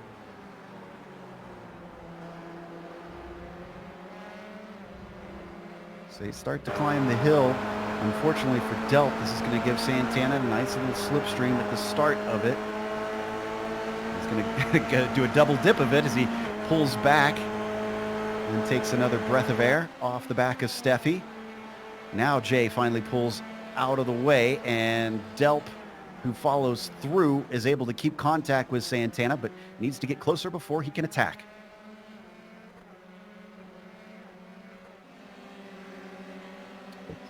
So they start to climb the hill. Unfortunately for Delp, this is going to give Santana a nice little slipstream at the start of it. He's going to do a double dip of it as he pulls back and takes another breath of air off the back of Steffi. Now Jay finally pulls out of the way, and Delp, who follows through, is able to keep contact with Santana, but needs to get closer before he can attack.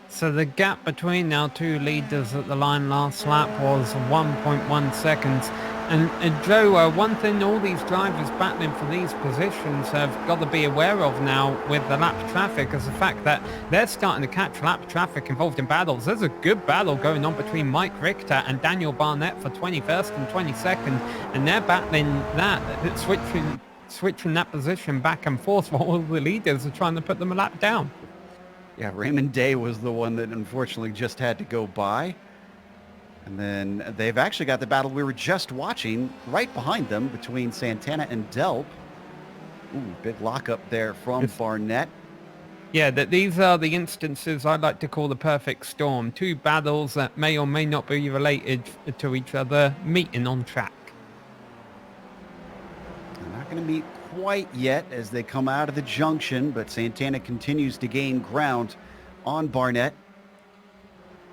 So the gap between our two leaders at the line last lap was 1.1 seconds. And Joe, one thing all these drivers battling for these positions have got to be aware of now with the lap traffic is the fact that they're starting to catch lap traffic involved in battles. There's a good battle going on between Mike Richter and Daniel Barnett for 21st and 22nd, and they're battling that, switching that position back and forth while all the leaders are trying to put them a lap down. Yeah, Raymond Day was the one that unfortunately just had to go by. And then they've actually got the battle we were just watching right behind them between Santana and Delp. Ooh, big lockup there from Barnett. Yeah, these are the instances I like to call the perfect storm. Two battles that may or may not be related to each other meeting on track. They're not going to meet quite yet as they come out of the junction, but Santana continues to gain ground on Barnett.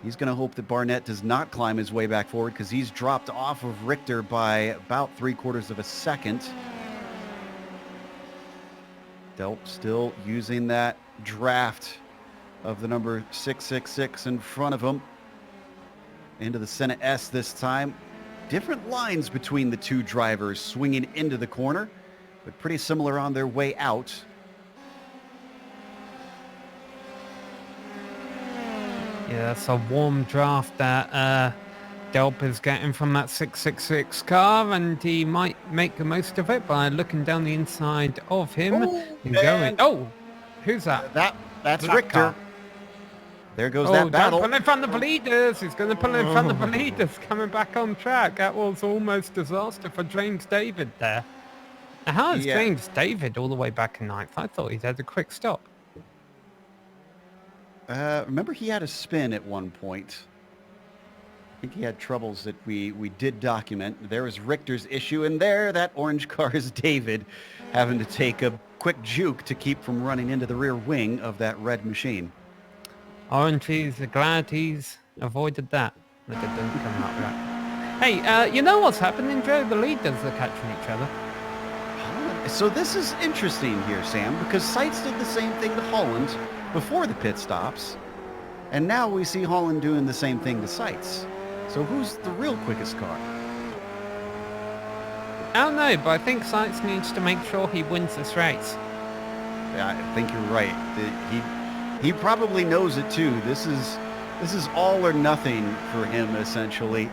He's going to hope that Barnett does not climb his way back forward because he's dropped off of Richter by about 3/4 of a second. Delp still using that draft of the number 666 in front of him. into the Senna S this time. Different lines between the two drivers swinging into the corner, but pretty similar on their way out. Yeah, that's a warm draft that Delp is getting from that 666 car, and he might make the most of it by looking down the inside of him and going... Oh, who's that? That's Black Richter. car. There goes that battle. Don't pull in front of the leaders. He's going to pull in front of the leaders, coming back on track. That was almost disaster for James David there. Now, how is James David all the way back in ninth? I thought he'd had a quick stop. Remember he had a spin at one point. I think he had troubles that we did document. There was Richter's issue, and there that orange car is David having to take a quick juke to keep from running into the rear wing of that red machine. Orange's glad he's avoided that. That it didn't come out right. Hey, you know what's happening, Joe? The leaders are catching each other. So this is interesting here, Sam, because Seitz did the same thing to Holland before the pit stops, and now we see Holland doing the same thing to Seitz. So who's the real quickest car? I don't know, but I think Seitz needs to make sure he wins this race. Yeah, I think you're right. He probably knows it too. This is all or nothing for him, essentially.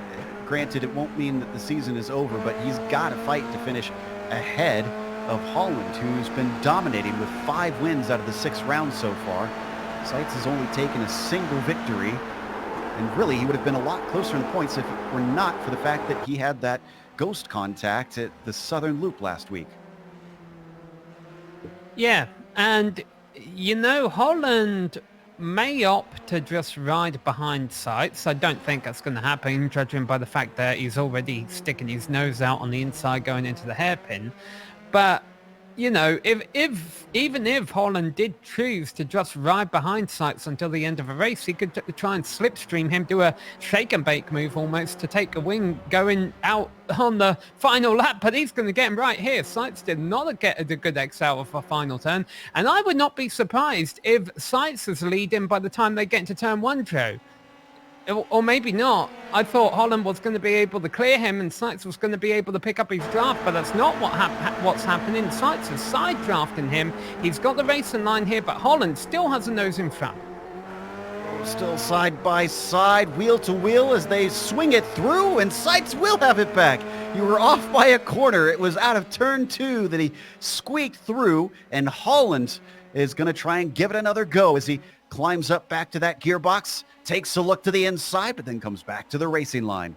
Granted, it won't mean that the season is over, but he's got to fight to finish ahead of Holland, who's been dominating with 5 wins out of the 6 rounds so far. Seitz has only taken a single victory, and really he would have been a lot closer in the points if it were not for the fact that he had that ghost contact at the Southern Loop last week. Yeah, and you know, Holland may opt to just ride behind Seitz. I don't think that's going to happen, judging by the fact that he's already sticking his nose out on the inside going into the hairpin. But, you know, even if Holland did choose to just ride behind Seitz until the end of a race, he could try and slipstream him, do a shake and bake move almost to take a wing going out on the final lap, but he's going to get him right here. Seitz did not get a good X out of a final turn, and I would not be surprised if Seitz is leading by the time they get into turn 1, Joe. Or maybe not. I thought Holland was going to be able to clear him and Seitz was going to be able to pick up his draft, but that's not what's happening. Seitz is side drafting him. He's got the racing line here, but Holland still has a nose in front. Still side by side, wheel to wheel as they swing it through, and Seitz will have it back. You were off by a corner. It was out of turn 2 that he squeaked through, and Holland is going to try and give it another go as he climbs up back to that gearbox, takes a look to the inside, but then comes back to the racing line.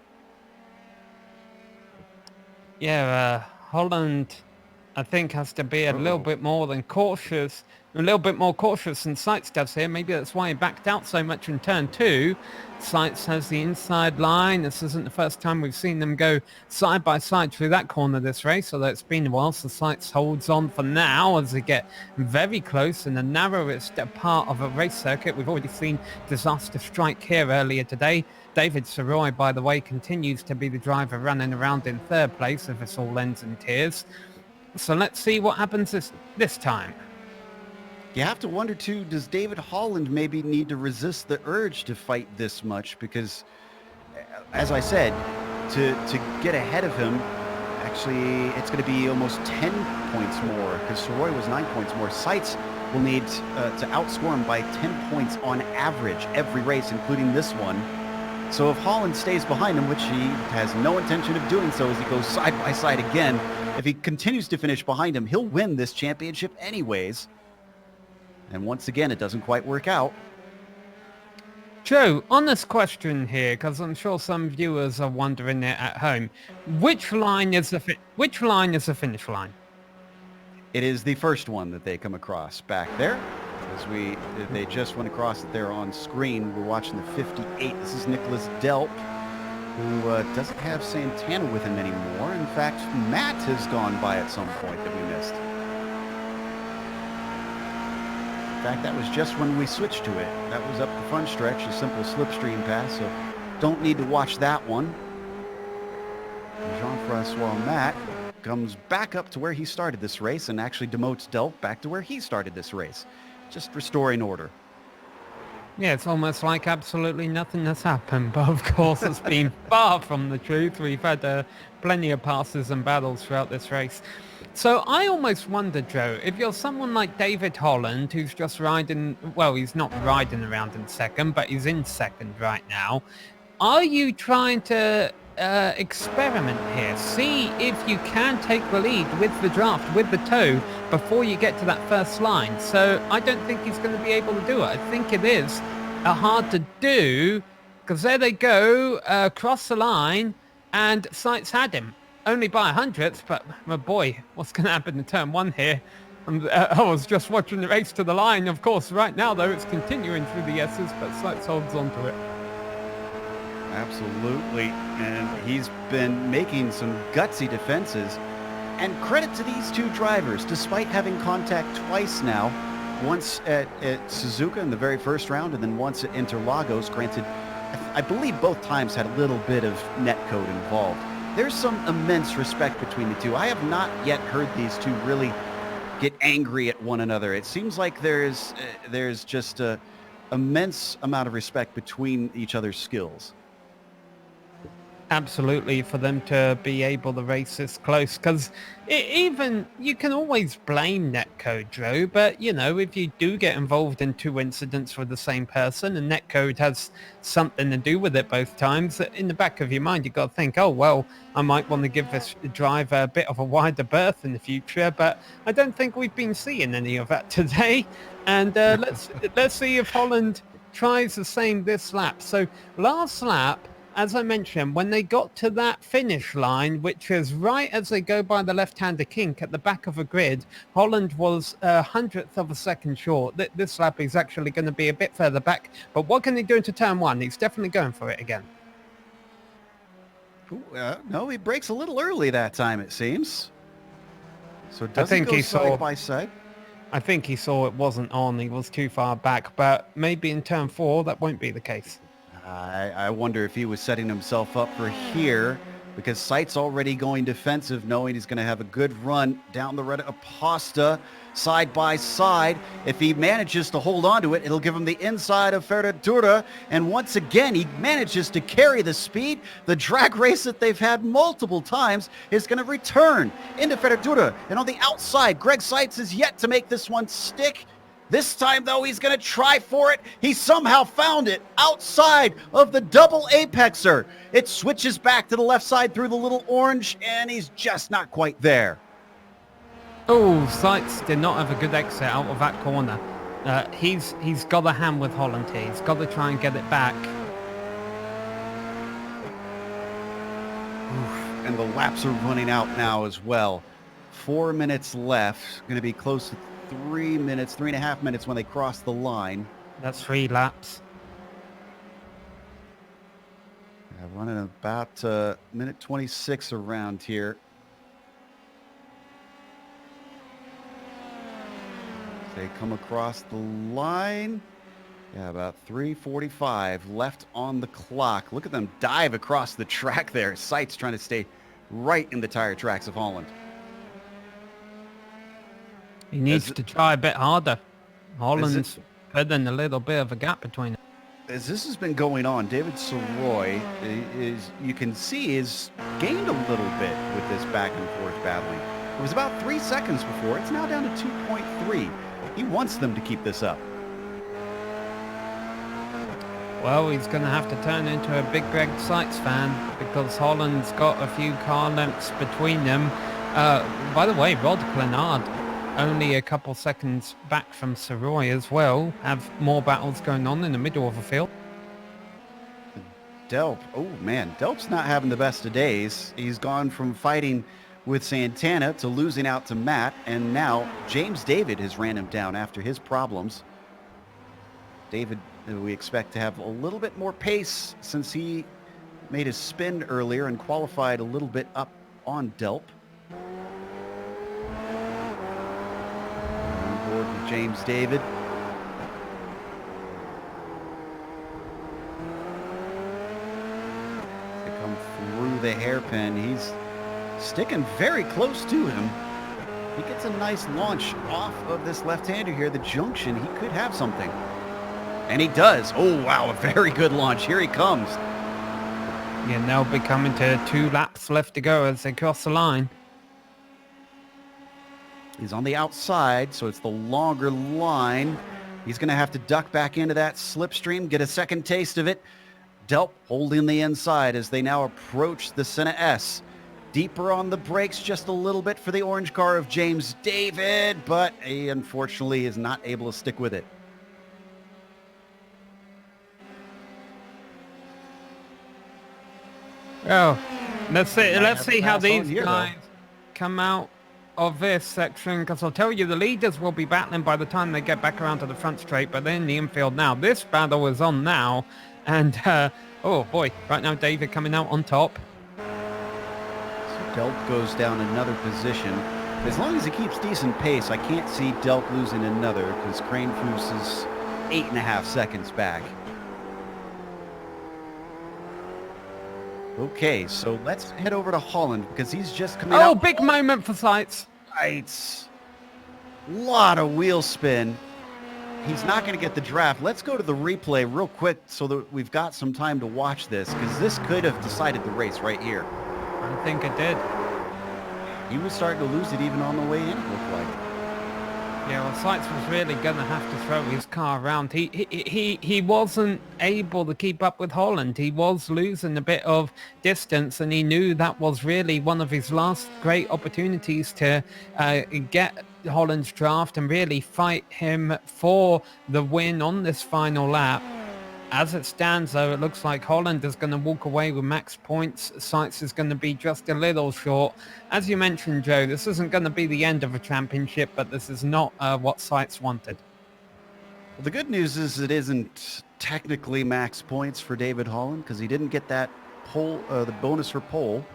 Yeah, Holland, I think, has to be a little bit more cautious than Seitz does here. Maybe that's why he backed out so much in turn 2. Seitz has the inside line. This isn't the first time we've seen them go side by side through that corner this race, although it's been a while, so Seitz holds on for now as they get very close in the narrowest part of a race circuit. We've already seen disaster strike here earlier today. David Soroy, by the way, continues to be the driver running around in 3rd place if this all ends in tears. So let's see what happens this time. You have to wonder, too, does David Holland maybe need to resist the urge to fight this much? Because, as I said, to get ahead of him, actually, it's going to be almost 10 points more, because Soroy was 9 points more. Seitz will need to outscore him by 10 points on average every race, including this one. So if Holland stays behind him, which he has no intention of doing so as he goes side by side again, if he continues to finish behind him, he'll win this championship anyways. And once again, it doesn't quite work out. Joe, honest question here, because I'm sure some viewers are wondering it at home. Which line is the finish line? It is the first one that they come across back there. As they just went across it there on screen. We're watching the 58. This is Nicholas Delp, who doesn't have Santana with him anymore. In fact, Matt has gone by at some point that we missed. In fact, that was just when we switched to it. That was up the front stretch, a simple slipstream pass, so don't need to watch that one. Jean-Francois Matt comes back up to where he started this race and actually demotes Delp back to where he started this race. Just restoring order. Yeah, it's almost like absolutely nothing has happened, but of course it's been far from the truth. We've had plenty of passes and battles throughout this race. So I almost wonder, Joe, if you're someone like David Holland, who's just riding, well, he's not riding around in second, but he's in second right now. Are you trying to experiment here? See if you can take the lead with the draft, with the toe, before you get to that first line. So I don't think he's going to be able to do it. I think it is hard to do because there they go, across the line, and Sights had him. Only by a hundredth, but my boy, what's going to happen in turn one here? I was just watching the race to the line. Of course, right now, though, it's continuing through the S's, but Sights holds on to it. Absolutely, and he's been making some gutsy defenses. And credit to these two drivers, despite having contact twice now, once at Suzuka in the very first round and then once at Interlagos. Granted, I believe both times had a little bit of netcode involved. There's some immense respect between the two. I have not yet heard these two really get angry at one another. It seems like there's just a immense amount of respect between each other's skills. Absolutely, for them to be able to race this close, because even you can always blame netcode, Joe, but you know, if you do get involved in two incidents with the same person and netcode has something to do with it both times, in the back of your mind you've got to think, oh well, I might want to give this driver a bit of a wider berth in the future, but I don't think we've been seeing any of that today. And let's see if Holland tries the same this lap. So last lap, as I mentioned, when they got to that finish line, which is right as they go by the left-hander kink at the back of a grid, Holland was 100th of a second short. This lap is actually going to be a bit further back. But what can he do into turn one? He's definitely going for it again. No, he breaks a little early that time, it seems. So does he go side by side? I think he saw it wasn't on. He was too far back. But maybe in turn four, that won't be the case. I wonder if he was setting himself up for here because Sight's already going defensive, knowing he's going to have a good run down the red Aposta side by side. If he manages to hold on to it, it'll give him the inside of Ferradura. And once again, he manages to carry the speed. The drag race that they've had multiple times is going to return into Ferradura. And on the outside, Greg Sights is yet to make this one stick. This time, though, he's going to try for it. He somehow found it outside of the double apexer. It switches back to the left side through the little orange, and he's just not quite there. Oh, Sights did not have a good exit out of that corner. He's got a hand with Holland here. He's got to try and get it back. Oof. And the laps are running out now as well. 4 minutes left. Going to be close to 3 minutes, 3.5 minutes when they cross the line. That's 3 laps. Running about minute 26 around here. They come across the line. Yeah, about 3:45 left on the clock. Look at them dive across the track there. Sights trying to stay right in the tire tracks of Holland. He needs to try a bit harder. Holland's putting a little bit of a gap between them. As this has been going on, David Soroy is, you can see, is gained a little bit with this back and forth battling. It was about 3 seconds before. It's now down to 2.3. He wants them to keep this up. Well, he's going to have to turn into a big Greg Sights fan because Holland's got a few car lengths between them. By the way, Rod Clenard, only a couple seconds back from Soroy as well, have more battles going on in the middle of the field. Delp, oh man, Delp's not having the best of days. He's gone from fighting with Santana to losing out to Matt, and now James David has ran him down after his problems. David, we expect to have a little bit more pace since he made his spin earlier and qualified a little bit up on Delp. On board with James David. They come through the hairpin. He's sticking very close to him. He gets a nice launch off of this left-hander here. The junction, he could have something. And he does. Oh, wow, a very good launch. Here he comes. Yeah, they'll be coming to 2 laps left to go as they cross the line. He's on the outside, so it's the longer line. He's going to have to duck back into that slipstream, get a second taste of it. Delp holding the inside as they now approach the Senna S. Deeper on the brakes just a little bit for the orange car of James David, but he unfortunately is not able to stick with it. Oh, let's see how these here, guys come out of this section, because I'll tell you, the leaders will be battling by the time they get back around to the front straight, but they're in the infield now. This battle is on now, and oh boy, right now David coming out on top. So Delp goes down another position. As long as he keeps decent pace, I can't see Delp losing another, because Crane Foos is 8.5 seconds back. Okay, so let's head over to Holland because he's just coming out. Oh, big moment for Sights. Right. Lot of wheel spin. He's not going to get the draft. Let's go to the replay real quick so that we've got some time to watch this, because this could have decided the race right here. I think it did. He was starting to lose it even on the way in, it looked like. Yeah, well, Sights was really going to have to throw his car around. He wasn't able to keep up with Holland. He was losing a bit of distance, and he knew that was really one of his last great opportunities to get Holland's draft and really fight him for the win on this final lap. As it stands, though, it looks like Holland is going to walk away with max points. Sights is going to be just a little short. As you mentioned, Joe, this isn't going to be the end of a championship, but this is not what Sights wanted. Well, the good news is it isn't technically max points for David Holland, because he didn't get that pole, the bonus for pole.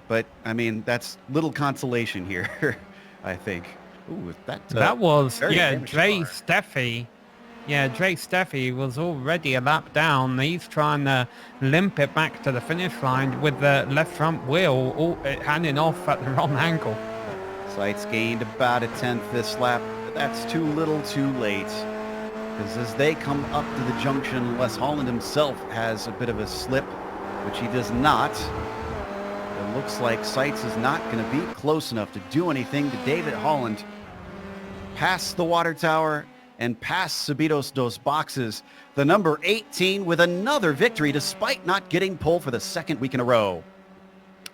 But, I mean, that's little consolation here, I think. Ooh, that was, yeah, Dre Steffi. Yeah, Dre Steffi was already a lap down. He's trying to limp it back to the finish line with the left front wheel hanging off at the wrong angle. Sights gained about a tenth this lap, but that's too little too late. Because as they come up to the junction, unless Holland himself has a bit of a slip, which he does not, it looks like Sights is not going to be close enough to do anything to David Holland. Past the water tower and past Subidos dos Boxes, the number 18 with another victory despite not getting pole for the second week in a row.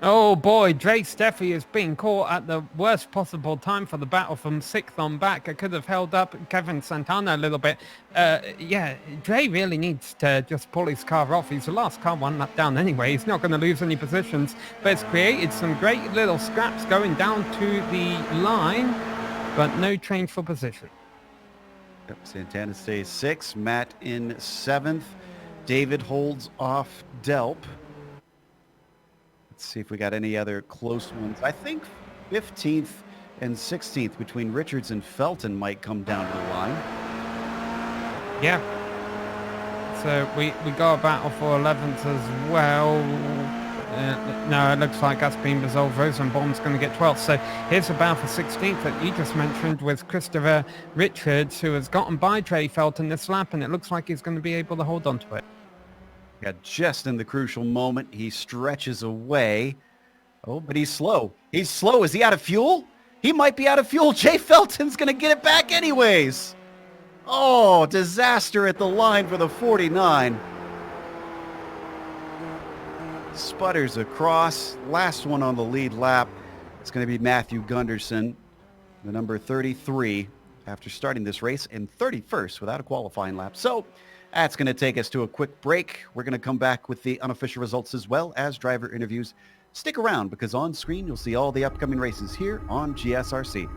Oh boy, Dre Steffi is being caught at the worst possible time for the battle from 6th on back. It could have held up Kevin Santana a little bit. Yeah, Dre really needs to just pull his car off. He's the last car 1 lap down anyway. He's not going to lose any positions, but it's created some great little scraps going down to the line, but no change for position. Yep, Santana stays 6th, Matt in 7th. David holds off Delp. Let's see if we got any other close ones. I think 15th and 16th between Richards and Felton might come down to the line. Yeah. So we got a battle for 11th as well. No, it looks like that's been resolved. Rosenbaum's going to get 12th. So here's a battle for 16th that you just mentioned with Christopher Richards, who has gotten by Trey Felton this lap, and it looks like he's going to be able to hold on to it. Yeah, just in the crucial moment, he stretches away. Oh, but he's slow. He's slow. Is he out of fuel? He might be out of fuel. Jay Felton's going to get it back anyways. Oh, disaster at the line for the 49. Sputters across. Last one on the lead lap. It's going to be Matthew Gunderson, the number 33, after starting this race in 31st without a qualifying lap. So that's going to take us to a quick break. We're going to come back with the unofficial results as well as driver interviews. Stick around because on screen you'll see all the upcoming races here on GSRC.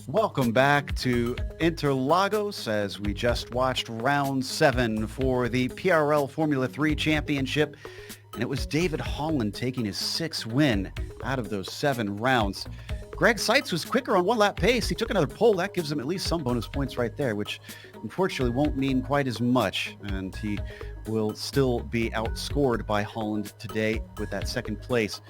Welcome back to Interlagos as we just watched round 7 for the PRL Formula 3 Championship. And it was David Holland taking his 6th win out of those 7 rounds. Greg Seitz was quicker on one-lap pace. He took another pole. That gives him at least some bonus points right there, which unfortunately won't mean quite as much. And he will still be outscored by Holland today with that 2nd place.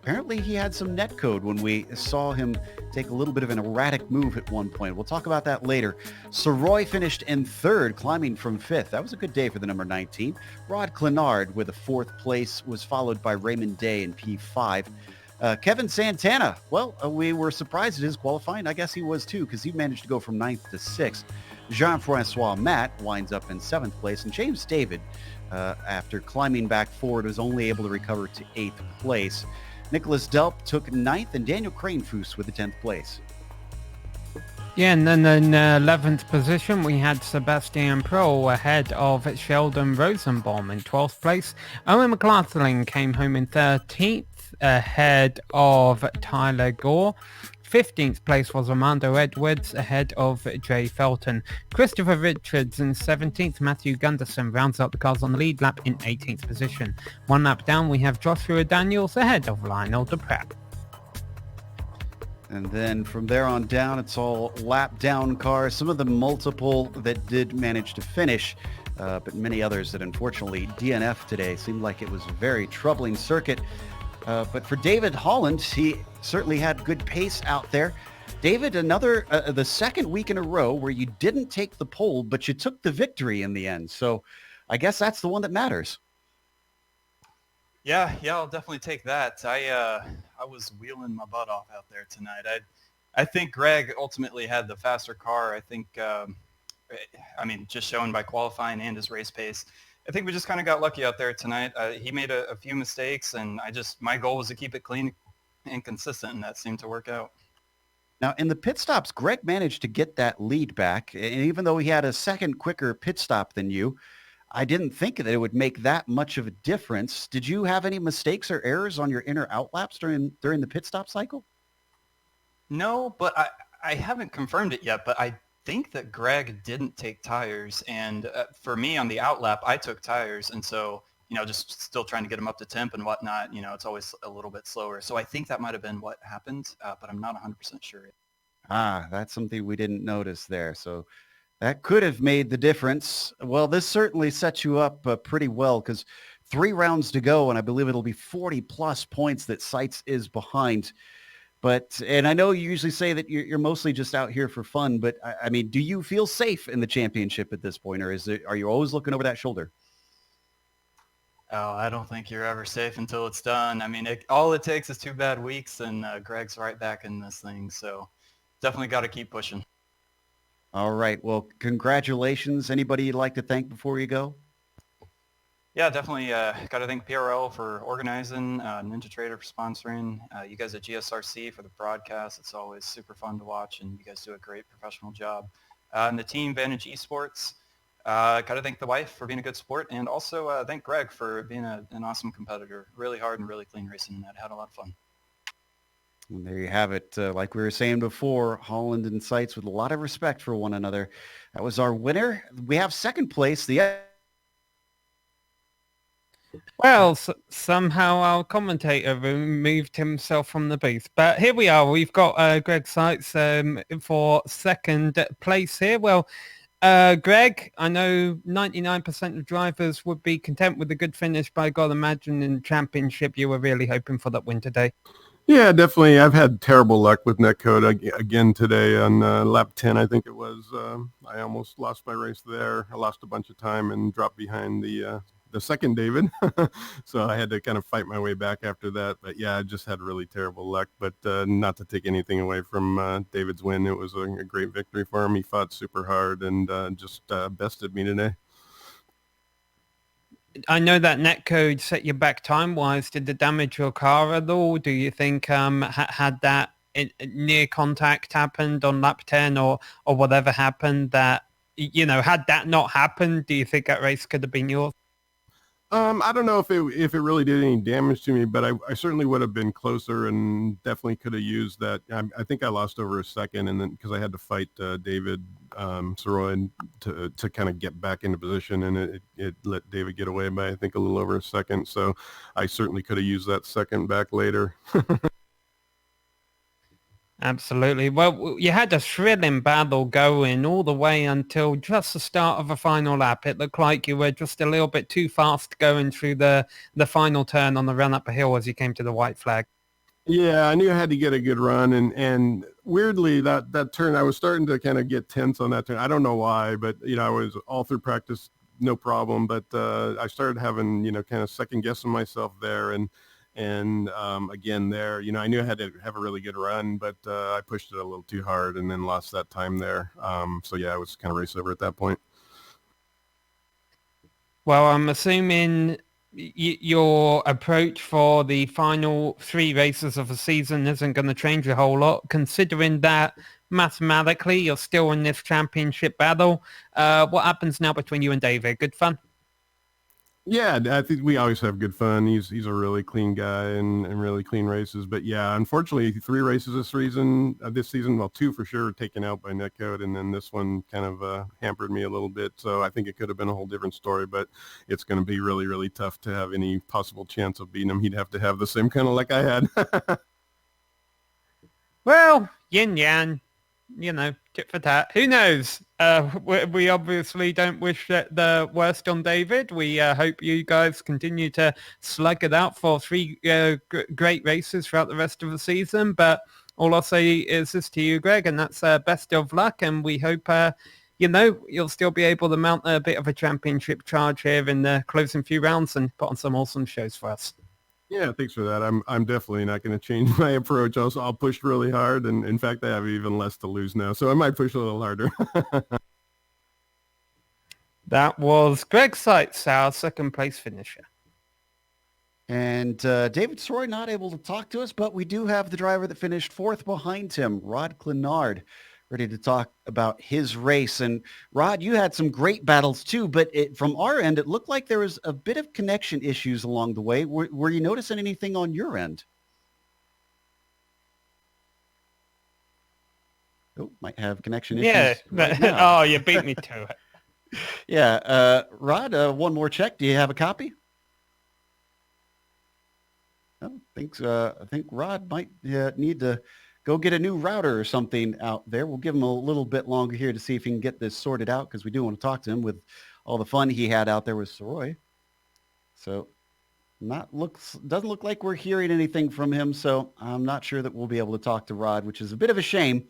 Apparently he had some net code when we saw him take a little bit of an erratic move at one point. We'll talk about that later. Soroy finished in 3rd, climbing from 5th. That was a good day for the number 19. Rod Clenard with a 4th place was followed by Raymond Day in P5. Kevin Santana, well, we were surprised at his qualifying. I guess he was too, because he managed to go from 9th to 6th. Jean-Francois Matt winds up in 7th place, and James David, after climbing back forward, was only able to recover to 8th place. Nicholas Delp took 9th, and Daniel Cranefoos with the 10th place. Yeah, and then in 11th position, we had Sebastian Prohl ahead of Sheldon Rosenbaum in 12th place. Owen McLaughlin came home in 13th, ahead of Tyler Gore. 15th place was Armando Edwards ahead of Jay Felton. Christopher Richards in 17th. Matthew Gunderson rounds up the cars on the lead lap in 18th position. 1 lap down, we have Joshua Daniels ahead of Lionel DePrap. And then from there on down, it's all lap down cars. Some of the multiple that did manage to finish, but many others that unfortunately DNF today. Seemed like it was a very troubling circuit. But for David Holland, he certainly had good pace out there. David, the 2nd week in a row where you didn't take the pole, but you took the victory in the end. So I guess that's the one that matters. Yeah, I'll definitely take that. I was wheeling my butt off out there tonight. I think Greg ultimately had the faster car. I think, just shown by qualifying and his race pace. I think we just kind of got lucky out there tonight. He made a few mistakes, and my goal was to keep it clean and consistent, and that seemed to work out. Now, in the pit stops, Greg managed to get that lead back, and even though he had a 2nd quicker pit stop than you, I didn't think that it would make that much of a difference. Did you have any mistakes or errors on your inner outlaps during the pit stop cycle? No, but I haven't confirmed it yet, but I think that Greg didn't take tires, and for me on the outlap, I took tires, and so just still trying to get him up to temp and whatnot. It's always a little bit slower, so I think that might have been what happened, but I'm not 100% sure. That's something we didn't notice there, so that could have made the difference. Well, this certainly sets you up pretty well, because 3 rounds to go, and I believe it'll be 40 plus points that Seitz is behind. And I know you usually say that you're mostly just out here for fun, but I mean, do you feel safe in the championship at this point, or are you always looking over that shoulder? Oh, I don't think you're ever safe until it's done. I mean, all it takes is 2 bad weeks, and Greg's right back in this thing. So definitely got to keep pushing. All right. Well, congratulations. Anybody you'd like to thank before you go? Yeah, definitely got to thank PRL for organizing, Ninja Trader for sponsoring, you guys at GSRC for the broadcast. It's always super fun to watch, and you guys do a great professional job. And the team, Vantage Esports, got to thank the wife for being a good sport, and also thank Greg for being an awesome competitor. Really hard and really clean racing, and that had a lot of fun. And there you have it. Like we were saying before, Holland and Seitz with a lot of respect for one another. That was our winner. We have 2nd place. Well, somehow our commentator removed himself from the booth. But here we are. We've got Greg Seitz for 2nd place here. Well, Greg, I know 99% of drivers would be content with a good finish, but I got to imagine in the championship you were really hoping for that win today. Yeah, definitely. I've had terrible luck with netcode again today on lap 10, I think it was. I almost lost my race there. I lost a bunch of time and dropped behind the the second David. So I had to kind of fight my way back after that. But yeah, I just had really terrible luck. But not to take anything away from David's win. It was a great victory for him. He fought super hard and just bested me today. I know that netcode set you back time-wise. Did it damage your car at all? Do you think had that near contact happened on lap 10 or whatever happened that, had that not happened, do you think that race could have been yours? I don't know if it really did any damage to me, but I certainly would have been closer and definitely could have used that. I think I lost over a second, and then because I had to fight David Soroy to kind of get back into position, and it let David get away by I think a little over a second. So I certainly could have used that second back later. Absolutely. Well, you had a thrilling battle going all the way until just the start of the final lap. It looked like you were just a little bit too fast going through the final turn on the run up a hill as you came to the white flag. Yeah, I knew I had to get a good run, and weirdly that turn I was starting to kind of get tense on that turn. I don't know why, but I was all through practice no problem, but I started having kind of second guessing myself there, and again there, I knew I had to have a really good run, but I pushed it a little too hard and then lost that time there. So yeah, I was kind of race over at that point. Well, I'm assuming your approach for the final 3 races of the season isn't going to change a whole lot, considering that mathematically you're still in this championship battle. What happens now between you and David? Good fun? Yeah, I think we always have good fun. He's a really clean guy and really clean races. But yeah, unfortunately, 3 races this season, well, 2 for sure taken out by netcode, and then this one kind of hampered me a little bit. So I think it could have been a whole different story, but it's going to be really, really tough to have any possible chance of beating him. He'd have to have the same kind of luck I had. Well, yin yang, tit for tat. Who knows? We obviously don't wish the worst on David. We hope you guys continue to slug it out for 3 great races throughout the rest of the season. But all I'll say is this to you, Greg, and that's best of luck. And we hope, you'll still be able to mount a bit of a championship charge here in the closing few rounds and put on some awesome shows for us. Yeah, thanks for that. I'm definitely not going to change my approach. I'll push really hard, and in fact, I have even less to lose now, so I might push a little harder. That was Greg Seitz, our second place finisher. And David Soroy not able to talk to us, but we do have the driver that finished 4th behind him, Rod Clenard, ready to talk about his race. And Rod, you had some great battles too, but from our end, it looked like there was a bit of connection issues along the way. Were you noticing anything on your end? Oh, might have connection issues. Yeah. Right Oh, you beat me to it. Yeah. Rod, one more check. Do you have a copy? I think Rod might need to go get a new router or something out there. We'll give him a little bit longer here to see if he can get this sorted out, because we do want to talk to him with all the fun he had out there with Soroy. So doesn't look like we're hearing anything from him, so I'm not sure that we'll be able to talk to Rod, which is a bit of a shame.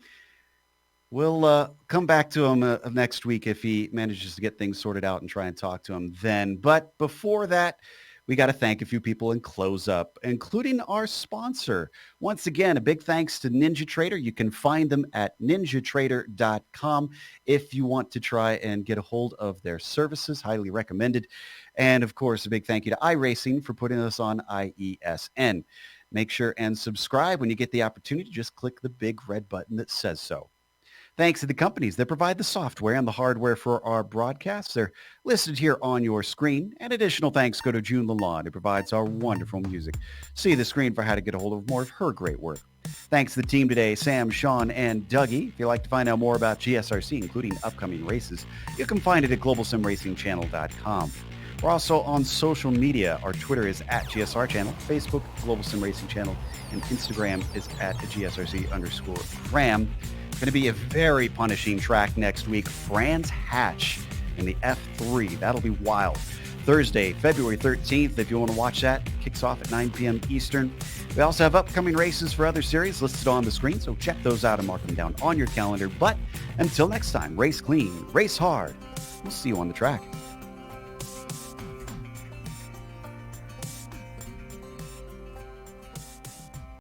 We'll come back to him next week if he manages to get things sorted out and try and talk to him then. But before that, we got to thank a few people and close up, including our sponsor. Once again, a big thanks to NinjaTrader. You can find them at ninjatrader.com if you want to try and get a hold of their services. Highly recommended. And of course, a big thank you to iRacing for putting us on IESN. Make sure and subscribe when you get the opportunity. Just click the big red button that says so. Thanks to the companies that provide the software and the hardware for our broadcasts. They're listed here on your screen. And additional thanks go to June Lalonde, who provides our wonderful music. See the screen for how to get a hold of more of her great work. Thanks to the team today, Sam, Sean, and Dougie. If you'd like to find out more about GSRC, including upcoming races, you can find it at globalsimracingchannel.com. We're also on social media. Our Twitter is at GSR Channel, Facebook, Global Sim Racing Channel, and Instagram is at GSRC_Ram. Going to be a very punishing track next week. Brands Hatch in the F3. That'll be wild. Thursday, February 13th, if you want to watch that, kicks off at 9 p.m. Eastern. We also have upcoming races for other series listed on the screen, so check those out and mark them down on your calendar. But until next time, race clean, race hard. We'll see you on the track.